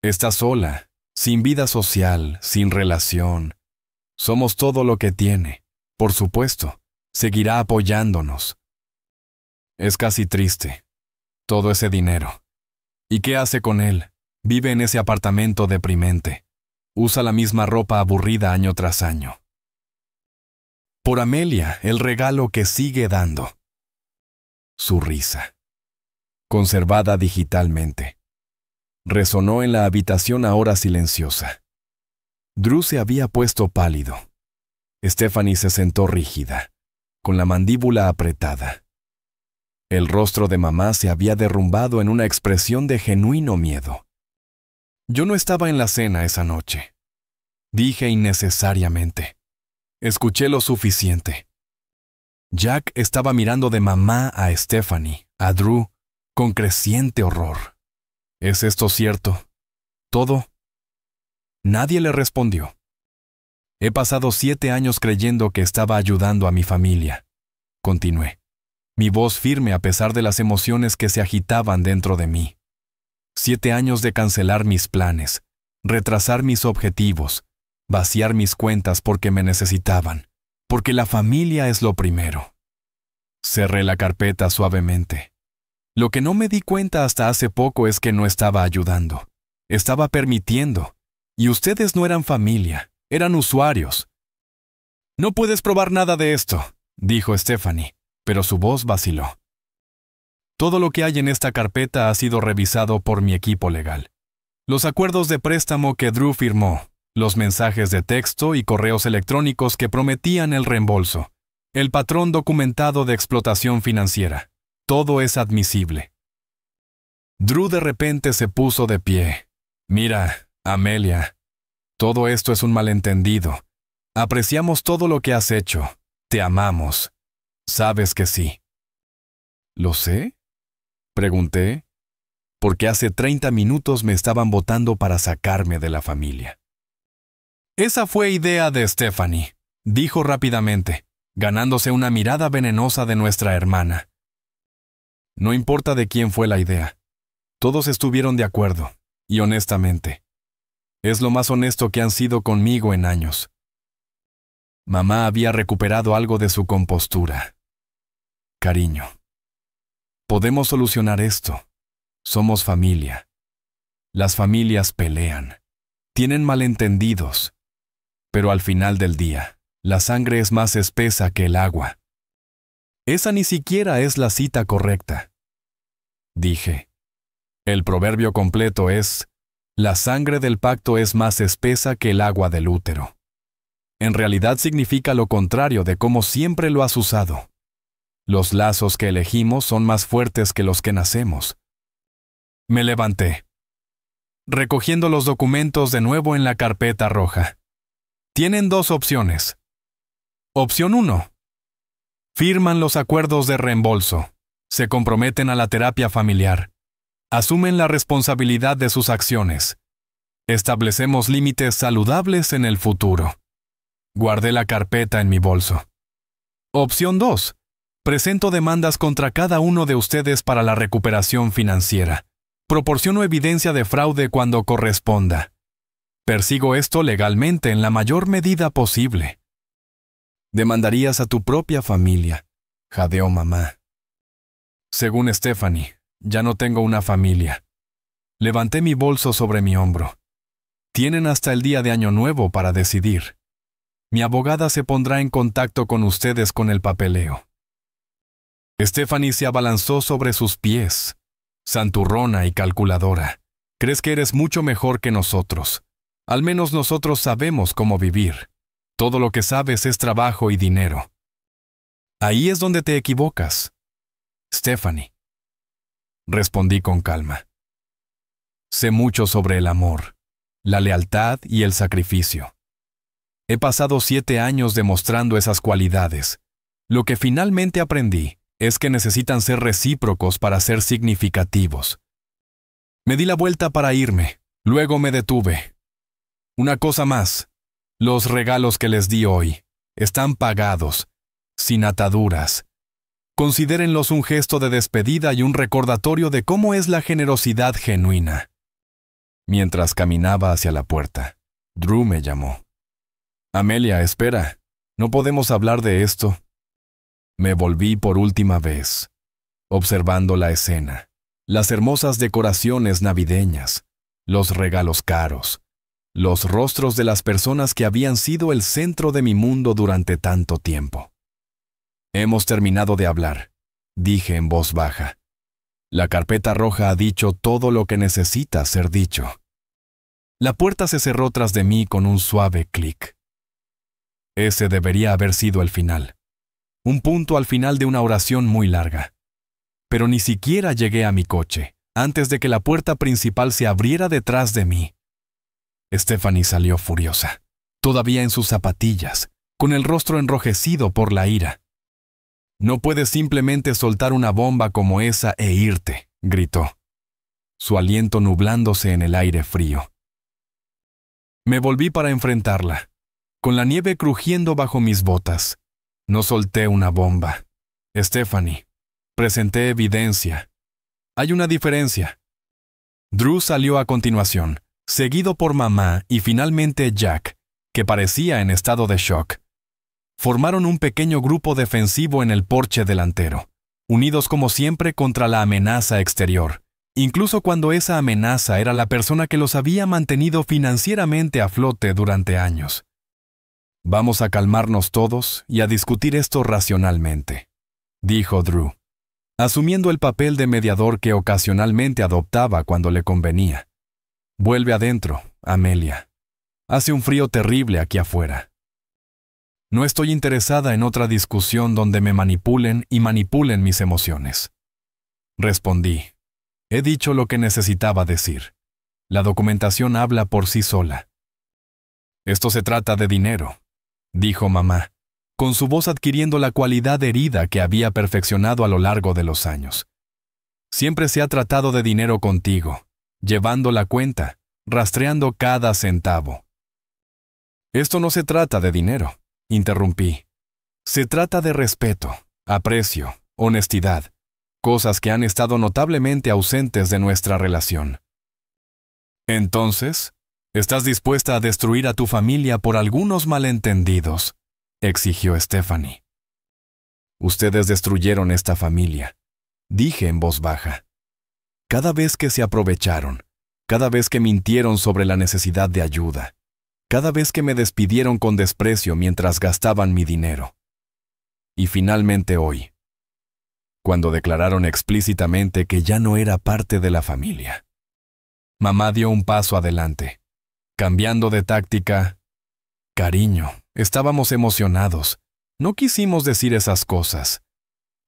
Está sola, sin vida social, sin relación. Somos todo lo que tiene. Por supuesto, seguirá apoyándonos. Es casi triste. Todo ese dinero. ¿Y qué hace con él? Vive en ese apartamento deprimente. Usa la misma ropa aburrida año tras año. Por Amelia, el regalo que sigue dando. Su risa. Conservada digitalmente. Resonó en la habitación ahora silenciosa. Drew se había puesto pálido. Stephanie se sentó rígida, con la mandíbula apretada. El rostro de mamá se había derrumbado en una expresión de genuino miedo. Yo no estaba en la cena esa noche. Dije innecesariamente. Escuché lo suficiente. Jack estaba mirando de mamá a Stephanie, a Drew, con creciente horror. ¿Es esto cierto? ¿Todo? Nadie le respondió. He pasado 7 años creyendo que estaba ayudando a mi familia. Continué, mi voz firme a pesar de las emociones que se agitaban dentro de mí. 7 años de cancelar mis planes, retrasar mis objetivos, vaciar mis cuentas porque me necesitaban, porque la familia es lo primero. Cerré la carpeta suavemente. Lo que no me di cuenta hasta hace poco es que no estaba ayudando. Estaba permitiendo. Y ustedes no eran familia, eran usuarios. No puedes probar nada de esto, dijo Stephanie, pero su voz vaciló. Todo lo que hay en esta carpeta ha sido revisado por mi equipo legal. Los acuerdos de préstamo que Drew firmó, los mensajes de texto y correos electrónicos que prometían el reembolso, el patrón documentado de explotación financiera. Todo es admisible. Drew de repente se puso de pie. Mira, Amelia, todo esto es un malentendido. Apreciamos todo lo que has hecho. Te amamos. Sabes que sí. ¿Lo sé? Pregunté, porque hace 30 minutos me estaban votando para sacarme de la familia. Esa fue idea de Stephanie, dijo rápidamente, ganándose una mirada venenosa de nuestra hermana. No importa de quién fue la idea. Todos estuvieron de acuerdo, y honestamente. Es lo más honesto que han sido conmigo en años. Mamá había recuperado algo de su compostura. Cariño. Podemos solucionar esto. Somos familia. Las familias pelean. Tienen malentendidos. Pero al final del día, la sangre es más espesa que el agua. Esa ni siquiera es la cita correcta. Dije. El proverbio completo es: la sangre del pacto es más espesa que el agua del útero. En realidad significa lo contrario de cómo siempre lo has usado. Los lazos que elegimos son más fuertes que los que nacemos. Me levanté, recogiendo los documentos de nuevo en la carpeta roja. Tienen 2 opciones. Opción 1. Firman los acuerdos de reembolso, se comprometen a la terapia familiar, asumen la responsabilidad de sus acciones. Establecemos límites saludables en el futuro. Guardé la carpeta en mi bolso. Opción 2. Presento demandas contra cada uno de ustedes para la recuperación financiera. Proporciono evidencia de fraude cuando corresponda. Persigo esto legalmente en la mayor medida posible. Demandarías a tu propia familia, jadeó mamá. Según Stephanie, ya no tengo una familia. Levanté mi bolso sobre mi hombro. Tienen hasta el día de Año Nuevo para decidir. Mi abogada se pondrá en contacto con ustedes con el papeleo. Stephanie se abalanzó sobre sus pies, santurrona y calculadora. Crees que eres mucho mejor que nosotros. Al menos nosotros sabemos cómo vivir. Todo lo que sabes es trabajo y dinero. Ahí es donde te equivocas, Stephanie. Respondí con calma. Sé mucho sobre el amor, la lealtad y el sacrificio. He pasado 7 años demostrando esas cualidades. Lo que finalmente aprendí es que necesitan ser recíprocos para ser significativos. Me di la vuelta para irme, luego me detuve. Una cosa más. Los regalos que les di hoy están pagados, sin ataduras. Considérenlos un gesto de despedida y un recordatorio de cómo es la generosidad genuina. Mientras caminaba hacia la puerta, Drew me llamó. Amelia, espera. No podemos hablar de esto. Me volví por última vez, observando la escena, las hermosas decoraciones navideñas, los regalos caros, los rostros de las personas que habían sido el centro de mi mundo durante tanto tiempo. Hemos terminado de hablar, dije en voz baja. La carpeta roja ha dicho todo lo que necesita ser dicho. La puerta se cerró tras de mí con un suave clic. Ese debería haber sido el final. Un punto al final de una oración muy larga. Pero ni siquiera llegué a mi coche, antes de que la puerta principal se abriera detrás de mí. Stephanie salió furiosa, todavía en sus zapatillas, con el rostro enrojecido por la ira. No puedes simplemente soltar una bomba como esa e irte, gritó, su aliento nublándose en el aire frío. Me volví para enfrentarla, con la nieve crujiendo bajo mis botas. No solté una bomba. Stephanie, presenté evidencia. Hay una diferencia. Drew salió a continuación, seguido por mamá y finalmente Jack, que parecía en estado de shock. Formaron un pequeño grupo defensivo en el porche delantero, unidos como siempre contra la amenaza exterior, incluso cuando esa amenaza era la persona que los había mantenido financieramente a flote durante años. Vamos a calmarnos todos y a discutir esto racionalmente, dijo Drew, asumiendo el papel de mediador que ocasionalmente adoptaba cuando le convenía. Vuelve adentro, Amelia. Hace un frío terrible aquí afuera. No estoy interesada en otra discusión donde me manipulen y manipulen mis emociones. Respondí. He dicho lo que necesitaba decir. La documentación habla por sí sola. Esto se trata de dinero, dijo mamá, con su voz adquiriendo la cualidad herida que había perfeccionado a lo largo de los años. Siempre se ha tratado de dinero contigo, llevando la cuenta, rastreando cada centavo. Esto no se trata de dinero, interrumpí. Se trata de respeto, aprecio, honestidad, cosas que han estado notablemente ausentes de nuestra relación. Entonces, ¿estás dispuesta a destruir a tu familia por algunos malentendidos?, exigió Stephanie. Ustedes destruyeron esta familia, dije en voz baja. Cada vez que se aprovecharon, cada vez que mintieron sobre la necesidad de ayuda, cada vez que me despidieron con desprecio mientras gastaban mi dinero. Y finalmente hoy, cuando declararon explícitamente que ya no era parte de la familia. Mamá dio un paso adelante, cambiando de táctica. Cariño, estábamos emocionados. No quisimos decir esas cosas.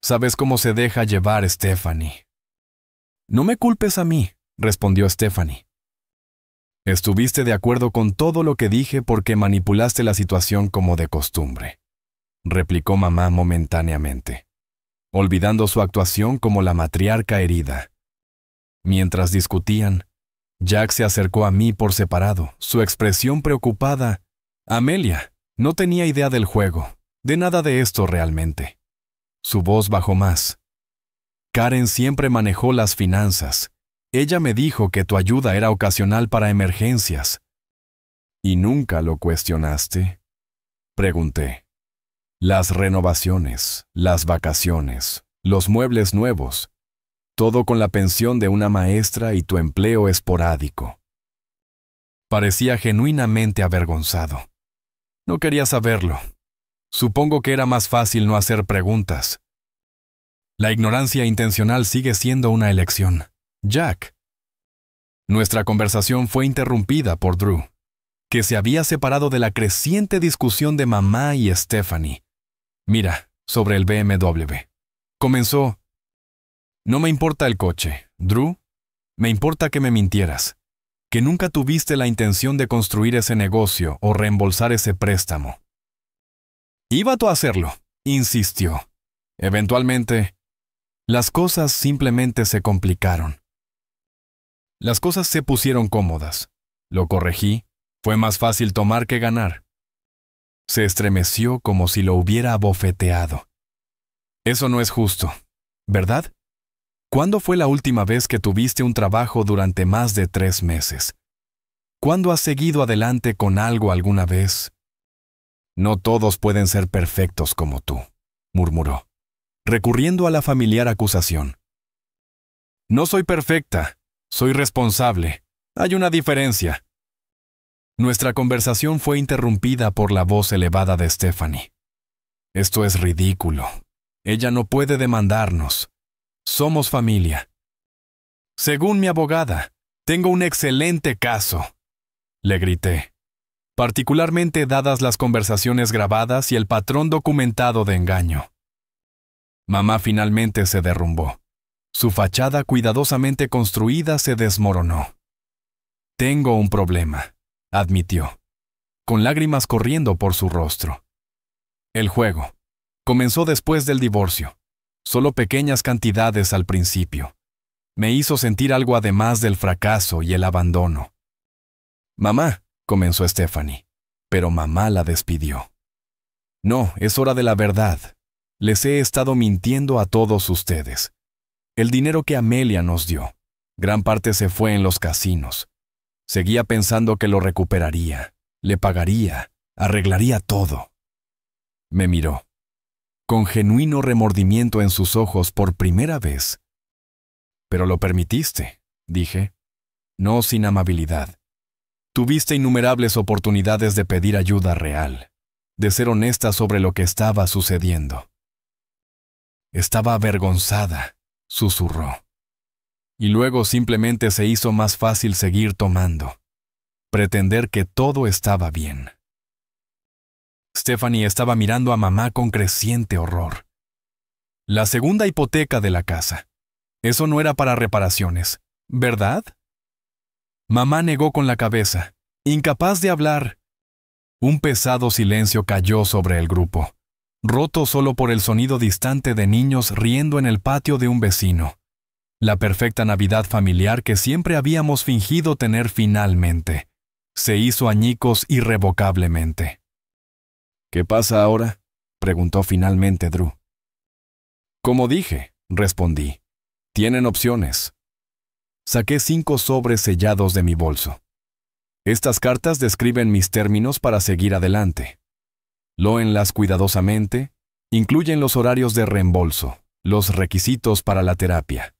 ¿Sabes cómo se deja llevar, Stephanie? No me culpes a mí, respondió Stephanie. Estuviste de acuerdo con todo lo que dije porque manipulaste la situación como de costumbre, replicó mamá momentáneamente, olvidando su actuación como la matriarca herida. Mientras discutían, Jack se acercó a mí por separado, su expresión preocupada. Amelia no tenía idea del juego, de nada de esto realmente. Su voz bajó más. Karen siempre manejó las finanzas. Ella me dijo que tu ayuda era ocasional para emergencias. ¿Y nunca lo cuestionaste?, pregunté. Las renovaciones, las vacaciones, los muebles nuevos, todo con la pensión de una maestra y tu empleo esporádico. Parecía genuinamente avergonzado. No quería saberlo. Supongo que era más fácil no hacer preguntas. La ignorancia intencional sigue siendo una elección. Jack. Nuestra conversación fue interrumpida por Drew, que se había separado de la creciente discusión de mamá y Stephanie. Mira, sobre el BMW. Comenzó. No me importa el coche, Drew. Me importa que me mintieras, que nunca tuviste la intención de construir ese negocio o reembolsar ese préstamo. Iba tú a hacerlo, insistió. Eventualmente, las cosas simplemente se complicaron. Las cosas se pusieron cómodas. Lo corregí. Fue más fácil tomar que ganar. Se estremeció como si lo hubiera abofeteado. Eso no es justo, ¿verdad? ¿Cuándo fue la última vez que tuviste un trabajo durante más de 3 meses? ¿Cuándo has seguido adelante con algo alguna vez? No todos pueden ser perfectos como tú, murmuró, recurriendo a la familiar acusación. No soy perfecta. Soy responsable. Hay una diferencia. Nuestra conversación fue interrumpida por la voz elevada de Stephanie. Esto es ridículo. Ella no puede demandarnos. Somos familia. Según mi abogada, tengo un excelente caso, le grité, particularmente dadas las conversaciones grabadas y el patrón documentado de engaño. Mamá finalmente se derrumbó. Su fachada cuidadosamente construida se desmoronó. Tengo un problema, admitió, con lágrimas corriendo por su rostro. El juego comenzó después del divorcio, solo pequeñas cantidades al principio. Me hizo sentir algo además del fracaso y el abandono. Mamá, comenzó Stephanie, pero mamá la despidió. No, es hora de la verdad. Les he estado mintiendo a todos ustedes. El dinero que Amelia nos dio, gran parte se fue en los casinos. Seguía pensando que lo recuperaría, le pagaría, arreglaría todo. Me miró, con genuino remordimiento en sus ojos por primera vez. Pero lo permitiste, dije, no sin amabilidad. Tuviste innumerables oportunidades de pedir ayuda real, de ser honesta sobre lo que estaba sucediendo. Estaba avergonzada, susurró. Y luego simplemente se hizo más fácil seguir tomando, pretender que todo estaba bien. Stephanie estaba mirando a mamá con creciente horror. La segunda hipoteca de la casa. Eso no era para reparaciones, ¿verdad? Mamá negó con la cabeza, incapaz de hablar. Un pesado silencio cayó sobre el grupo. roto solo por el sonido distante de niños riendo en el patio de un vecino. La perfecta Navidad familiar que siempre habíamos fingido tener finalmente se hizo añicos irrevocablemente. ¿Qué pasa ahora?, preguntó finalmente Drew. Como dije, respondí. Tienen opciones. Saqué 5 sobres sellados de mi bolso. Estas cartas describen mis términos para seguir adelante. Lóenlas cuidadosamente, incluyen los horarios de reembolso, los requisitos para la terapia,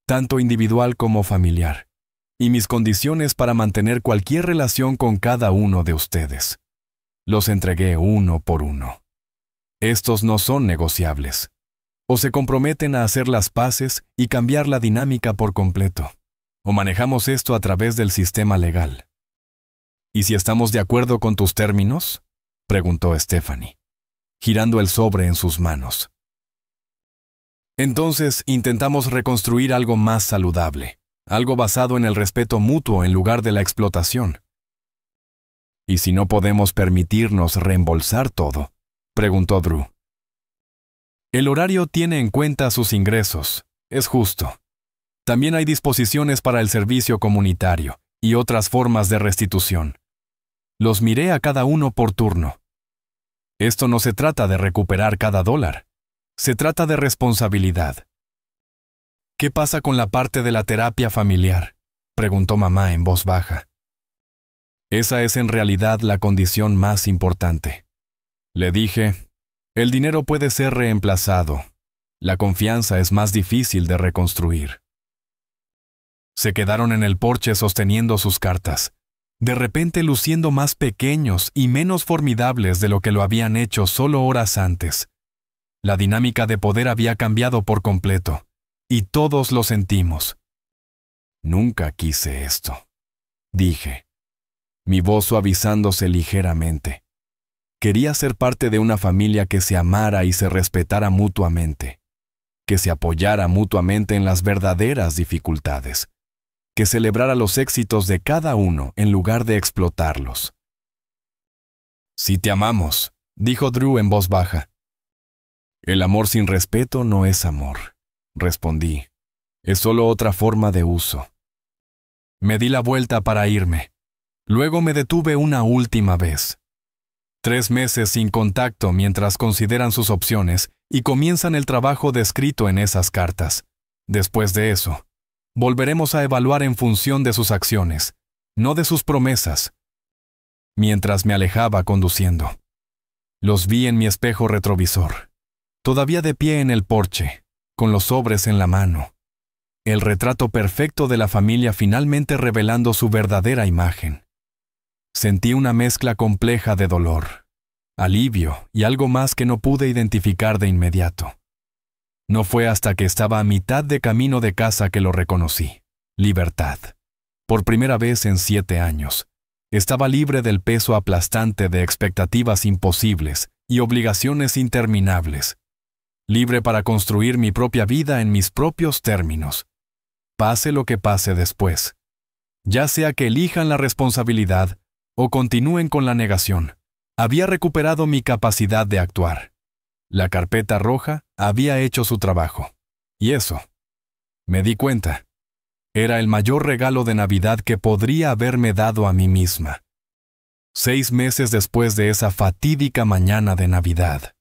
tanto individual como familiar, y mis condiciones para mantener cualquier relación con cada uno de ustedes. Los entregué uno por uno. Estos no son negociables. O se comprometen a hacer las paces y cambiar la dinámica por completo, o manejamos esto a través del sistema legal. ¿Y si estamos de acuerdo con tus términos?, preguntó Stephanie, girando el sobre en sus manos. Entonces intentamos reconstruir algo más saludable, algo basado en el respeto mutuo en lugar de la explotación. ¿Y si no podemos permitirnos reembolsar todo?, preguntó Drew. El horario tiene en cuenta sus ingresos, es justo. También hay disposiciones para el servicio comunitario y otras formas de restitución. Los miré a cada uno por turno. Esto no se trata de recuperar cada dólar. Se trata de responsabilidad. ¿Qué pasa con la parte de la terapia familiar?, preguntó mamá en voz baja. Esa es en realidad la condición más importante. Le dije, el dinero puede ser reemplazado. La confianza es más difícil de reconstruir. Se quedaron en el porche sosteniendo sus cartas, de repente luciendo más pequeños y menos formidables de lo que lo habían hecho solo horas antes. La dinámica de poder había cambiado por completo, y todos lo sentimos. Nunca quise esto, dije, mi voz suavizándose ligeramente. Quería ser parte de una familia que se amara y se respetara mutuamente, que se apoyara mutuamente en las verdaderas dificultades, que celebrara los éxitos de cada uno en lugar de explotarlos. «Sí te amamos», dijo Drew en voz baja. «El amor sin respeto no es amor», respondí. «Es solo otra forma de uso». Me di la vuelta para irme. Luego me detuve una última vez. 3 meses sin contacto mientras consideran sus opciones y comienzan el trabajo descrito en esas cartas. Después de eso, volveremos a evaluar en función de sus acciones, no de sus promesas. Mientras me alejaba conduciendo, los vi en mi espejo retrovisor, todavía de pie en el porche, con los sobres en la mano. El retrato perfecto de la familia finalmente revelando su verdadera imagen. Sentí una mezcla compleja de dolor, alivio y algo más que no pude identificar de inmediato. No fue hasta que estaba a mitad de camino de casa que lo reconocí. Libertad. Por primera vez en 7 años. Estaba libre del peso aplastante de expectativas imposibles y obligaciones interminables. Libre para construir mi propia vida en mis propios términos. Pase lo que pase después. Ya sea que elijan la responsabilidad o continúen con la negación, había recuperado mi capacidad de actuar. La carpeta roja había hecho su trabajo. Y eso, me di cuenta, era el mayor regalo de Navidad que podría haberme dado a mí misma. 6 meses después de esa fatídica mañana de Navidad,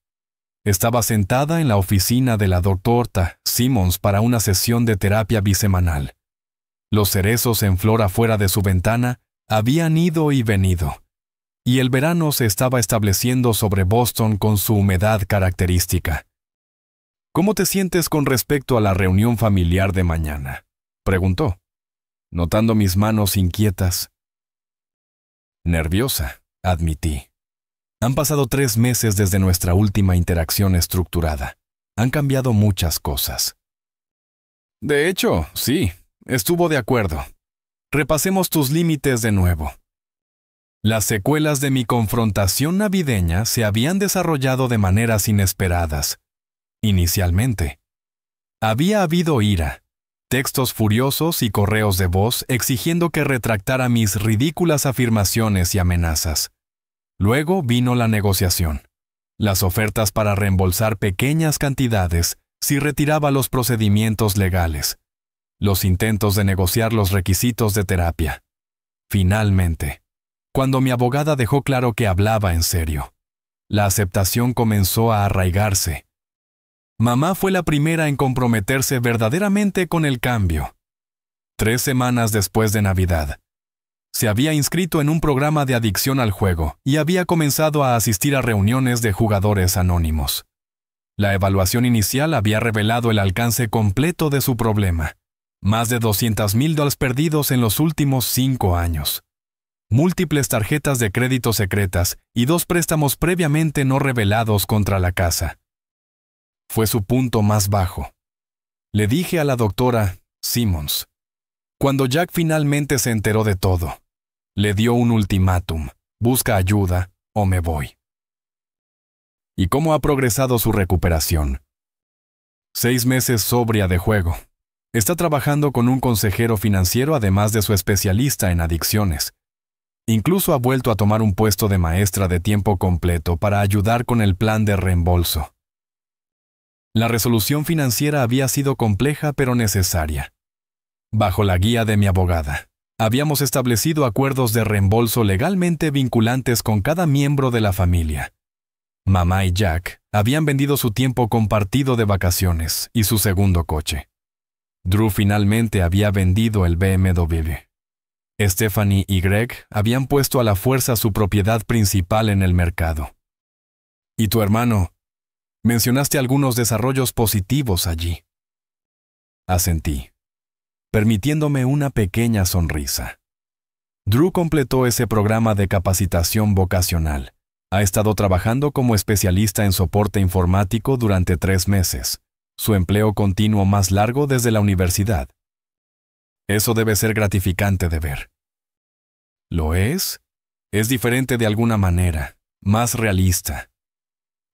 estaba sentada en la oficina de la doctora Simmons para una sesión de terapia bisemanal. Los cerezos en flor afuera de su ventana habían ido y venido, y el verano se estaba estableciendo sobre Boston con su humedad característica. «¿Cómo te sientes con respecto a la reunión familiar de mañana?», preguntó, notando mis manos inquietas. «Nerviosa», admití. Han pasado 3 meses desde nuestra última interacción estructurada. Han cambiado muchas cosas. «De hecho, sí, estuvo de acuerdo. Repasemos tus límites de nuevo». Las secuelas de mi confrontación navideña se habían desarrollado de maneras inesperadas. Inicialmente, había habido ira, textos furiosos y correos de voz exigiendo que retractara mis ridículas afirmaciones y amenazas. Luego vino la negociación. las ofertas para reembolsar pequeñas cantidades si retiraba los procedimientos legales, los intentos de negociar los requisitos de terapia. Finalmente, cuando mi abogada dejó claro que hablaba en serio, la aceptación comenzó a arraigarse. Mamá fue la primera en comprometerse verdaderamente con el cambio. 3 semanas después de Navidad, se había inscrito en un programa de adicción al juego y había comenzado a asistir a reuniones de jugadores anónimos. La evaluación inicial había revelado el alcance completo de su problema. Más de $200,000 perdidos en los últimos 5 años. Múltiples tarjetas de crédito secretas y 2 préstamos previamente no revelados contra la casa. Fue su punto más bajo. Le dije a la doctora Simmons. Cuando Jack finalmente se enteró de todo, le dio un ultimátum: busca ayuda o me voy. ¿Y cómo ha progresado su recuperación? 6 meses sobria de juego. Está trabajando con un consejero financiero además de su especialista en adicciones. Incluso ha vuelto a tomar un puesto de maestra de tiempo completo para ayudar con el plan de reembolso. La resolución financiera había sido compleja pero necesaria. Bajo la guía de mi abogada, habíamos establecido acuerdos de reembolso legalmente vinculantes con cada miembro de la familia. Mamá y Jack habían vendido su tiempo compartido de vacaciones y su segundo coche. Drew finalmente había vendido el BMW. Stephanie y Greg habían puesto a la fuerza su propiedad principal en el mercado. ¿Y tu hermano? Mencionaste algunos desarrollos positivos allí. Asentí, permitiéndome una pequeña sonrisa. Drew completó ese programa de capacitación vocacional. Ha estado trabajando como especialista en soporte informático durante 3 meses, su empleo continuo más largo desde la universidad. Eso debe ser gratificante de ver. ¿Lo es? Es diferente de alguna manera, más realista.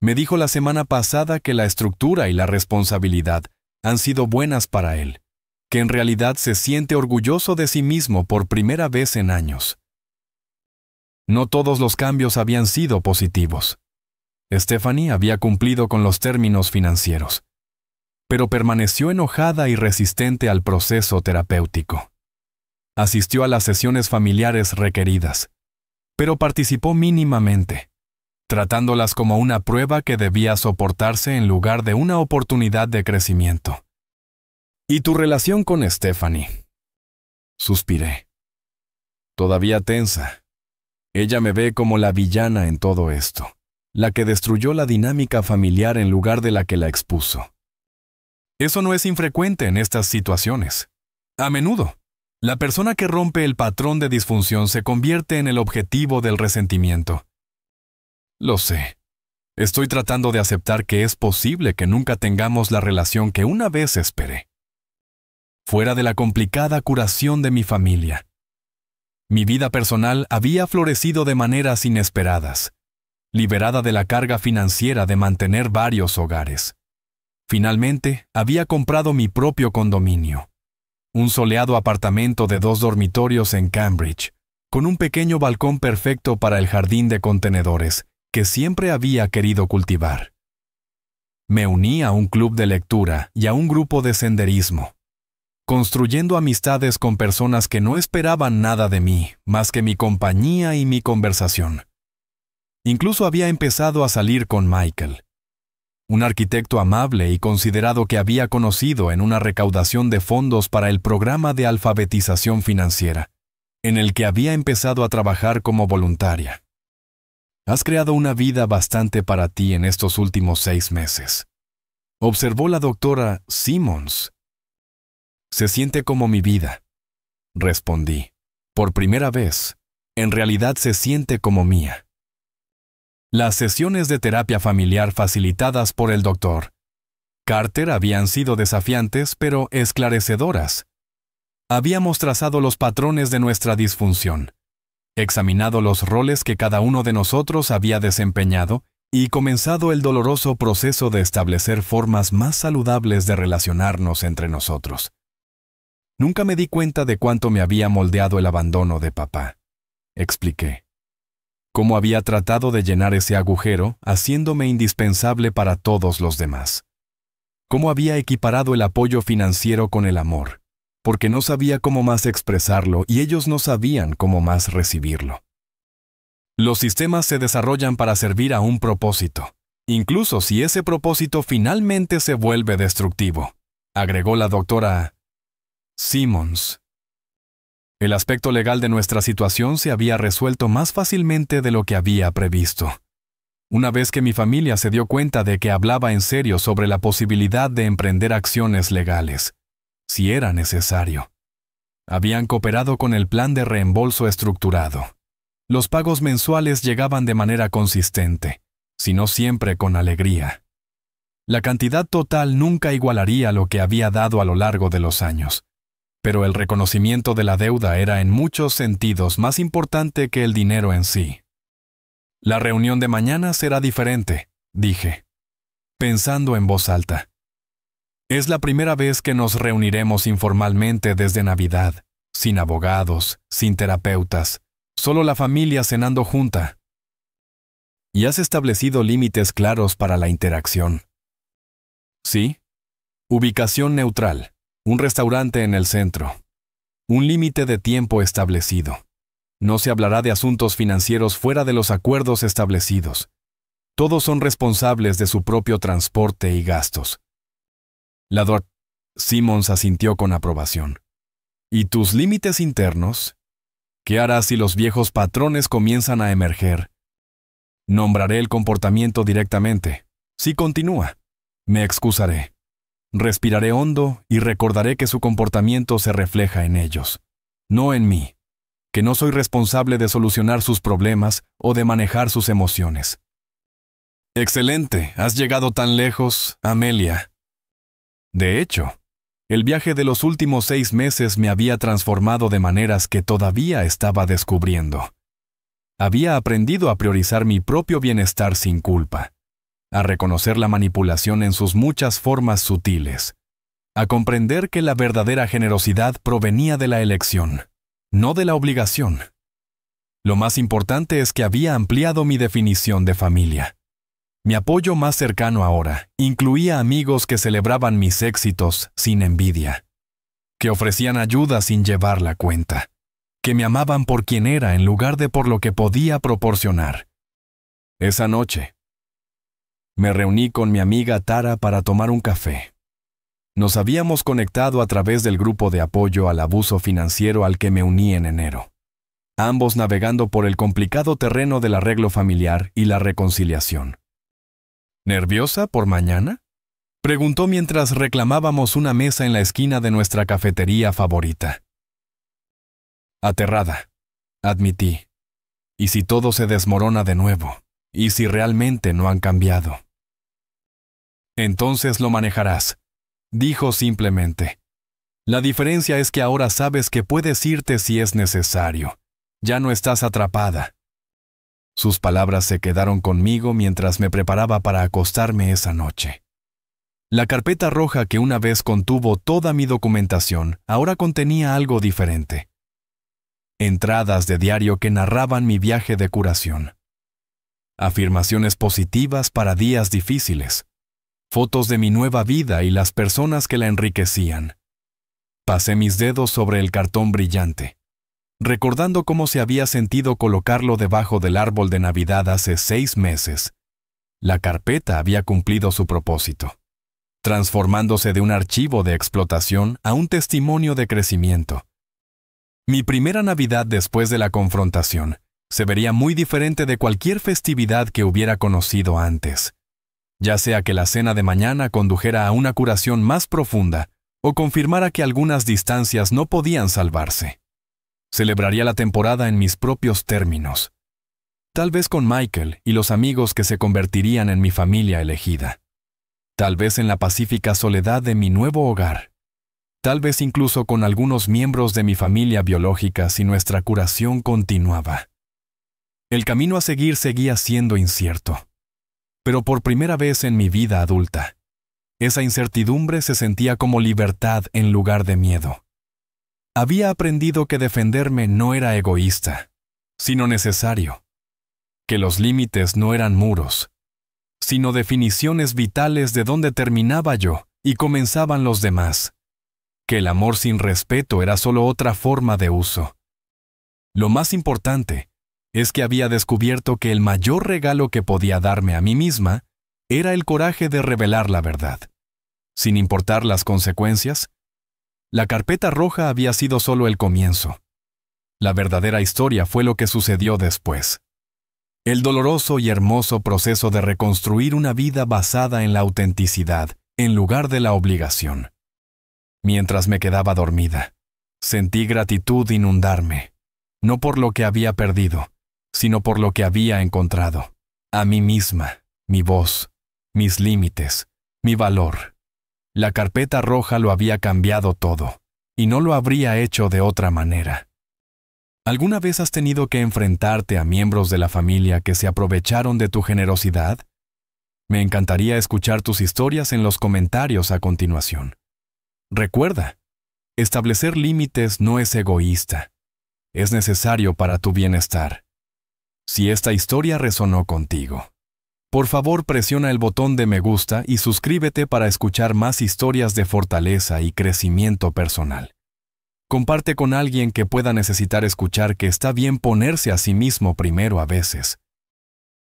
Me dijo la semana pasada que la estructura y la responsabilidad han sido buenas para él, que en realidad se siente orgulloso de sí mismo por primera vez en años. No todos los cambios habían sido positivos. Stephanie había cumplido con los términos financieros, pero permaneció enojada y resistente al proceso terapéutico. Asistió a las sesiones familiares requeridas, pero participó mínimamente, tratándolas como una prueba que debía soportarse en lugar de una oportunidad de crecimiento. ¿Y tu relación con Stephanie? Suspiré. Todavía tensa. Ella me ve como la villana en todo esto, la que destruyó la dinámica familiar en lugar de la que la expuso. Eso no es infrecuente en estas situaciones. A menudo, la persona que rompe el patrón de disfunción se convierte en el objetivo del resentimiento. Lo sé. Estoy tratando de aceptar que es posible que nunca tengamos la relación que una vez esperé. Fuera de la complicada curación de mi familia, mi vida personal había florecido de maneras inesperadas, liberada de la carga financiera de mantener varios hogares. Finalmente, había comprado mi propio condominio, un soleado apartamento de 2 dormitorios en Cambridge, con un pequeño balcón perfecto para el jardín de contenedores que siempre había querido cultivar. Me uní a un club de lectura y a un grupo de senderismo, construyendo amistades con personas que no esperaban nada de mí más que mi compañía y mi conversación. Incluso había empezado a salir con Michael, un arquitecto amable y considerado que había conocido en una recaudación de fondos para el programa de alfabetización financiera, en el que había empezado a trabajar como voluntaria. Has creado una vida bastante para ti en estos últimos 6 meses, observó la doctora Simmons. Se siente como mi vida, respondí. Por primera vez, en realidad se siente como mía. Las sesiones de terapia familiar facilitadas por el Dr. Carter habían sido desafiantes pero esclarecedoras. Habíamos trazado los patrones de nuestra disfunción, examinado los roles que cada uno de nosotros había desempeñado y comenzado el doloroso proceso de establecer formas más saludables de relacionarnos entre nosotros. Nunca me di cuenta de cuánto me había moldeado el abandono de papá, expliqué. cómo había tratado de llenar ese agujero, haciéndome indispensable para todos los demás. Cómo había equiparado el apoyo financiero con el amor, porque no sabía cómo más expresarlo y ellos no sabían cómo más recibirlo. Los sistemas se desarrollan para servir a un propósito, incluso si ese propósito finalmente se vuelve destructivo, agregó la doctora Simmons. El aspecto legal de nuestra situación se había resuelto más fácilmente de lo que había previsto. Una vez que mi familia se dio cuenta de que hablaba en serio sobre la posibilidad de emprender acciones legales, si era necesario. Habían cooperado con el plan de reembolso estructurado. Los pagos mensuales llegaban de manera consistente, si no siempre con alegría. La cantidad total nunca igualaría lo que había dado a lo largo de los años, pero el reconocimiento de la deuda era en muchos sentidos más importante que el dinero en sí. La reunión de mañana será diferente, dije, pensando en voz alta. Es la primera vez que nos reuniremos informalmente desde Navidad, sin abogados, sin terapeutas, solo la familia cenando junta. ¿Y has establecido límites claros para la interacción? Sí. Ubicación neutral, un restaurante en el centro. Un límite de tiempo establecido. No se hablará de asuntos financieros fuera de los acuerdos establecidos. Todos son responsables de su propio transporte y gastos. La Dra. Simmons asintió con aprobación. ¿Y tus límites internos? ¿Qué harás si los viejos patrones comienzan a emerger? Nombraré el comportamiento directamente. Si continúa, me excusaré. Respiraré hondo y recordaré que su comportamiento se refleja en ellos, no en mí, que no soy responsable de solucionar sus problemas o de manejar sus emociones. Excelente, has llegado tan lejos, Amelia. De hecho, el viaje de los últimos 6 meses me había transformado de maneras que todavía estaba descubriendo. Había aprendido a priorizar mi propio bienestar sin culpa, a reconocer la manipulación en sus muchas formas sutiles, a comprender que la verdadera generosidad provenía de la elección, no de la obligación. Lo más importante es que había ampliado mi definición de familia. Mi apoyo más cercano ahora incluía amigos que celebraban mis éxitos sin envidia, que ofrecían ayuda sin llevar la cuenta, que me amaban por quien era en lugar de por lo que podía proporcionar. Esa noche, me reuní con mi amiga Tara para tomar un café. Nos habíamos conectado a través del grupo de apoyo al abuso financiero al que me uní en enero, ambos navegando por el complicado terreno del arreglo familiar y la reconciliación. ¿Nerviosa por mañana?, preguntó mientras reclamábamos una mesa en la esquina de nuestra cafetería favorita. Aterrada, admití. ¿Y si todo se desmorona de nuevo? ¿Y si realmente no han cambiado? Entonces lo manejarás, dijo simplemente. La diferencia es que ahora sabes que puedes irte si es necesario. Ya no estás atrapada. Sus palabras se quedaron conmigo mientras me preparaba para acostarme esa noche. La carpeta roja que una vez contuvo toda mi documentación ahora contenía algo diferente. Entradas de diario que narraban mi viaje de curación. Afirmaciones positivas para días difíciles. Fotos de mi nueva vida y las personas que la enriquecían. Pasé mis dedos sobre el cartón brillante, recordando cómo se había sentido colocarlo debajo del árbol de Navidad hace 6 meses. La carpeta había cumplido su propósito, transformándose de un archivo de explotación a un testimonio de crecimiento. Mi primera Navidad después de la confrontación se vería muy diferente de cualquier festividad que hubiera conocido antes, ya sea que la cena de mañana condujera a una curación más profunda o confirmara que algunas distancias no podían salvarse. Celebraría la temporada en mis propios términos, tal vez con Michael y los amigos que se convertirían en mi familia elegida, tal vez en la pacífica soledad de mi nuevo hogar, tal vez incluso con algunos miembros de mi familia biológica si nuestra curación continuaba. El camino a seguir seguía siendo incierto, pero por primera vez en mi vida adulta, esa incertidumbre se sentía como libertad en lugar de miedo. Había aprendido que defenderme no era egoísta, sino necesario. que los límites no eran muros, sino definiciones vitales de dónde terminaba yo y comenzaban los demás, que el amor sin respeto era solo otra forma de uso. Lo más importante es que había descubierto que el mayor regalo que podía darme a mí misma era el coraje de revelar la verdad. Sin importar las consecuencias, la carpeta roja había sido solo el comienzo. La verdadera historia fue lo que sucedió después. El doloroso y hermoso proceso de reconstruir una vida basada en la autenticidad en lugar de la obligación. Mientras me quedaba dormida, sentí gratitud inundarme, no por lo que había perdido, sino por lo que había encontrado. A mí misma, mi voz, mis límites, mi valor. La carpeta roja lo había cambiado todo, y no lo habría hecho de otra manera. ¿Alguna vez has tenido que enfrentarte a miembros de la familia que se aprovecharon de tu generosidad? Me encantaría escuchar tus historias en los comentarios a continuación. Recuerda, establecer límites no es egoísta. Es necesario para tu bienestar. Si esta historia resonó contigo, por favor presiona el botón de me gusta y suscríbete para escuchar más historias de fortaleza y crecimiento personal. Comparte con alguien que pueda necesitar escuchar que está bien ponerse a sí mismo primero a veces.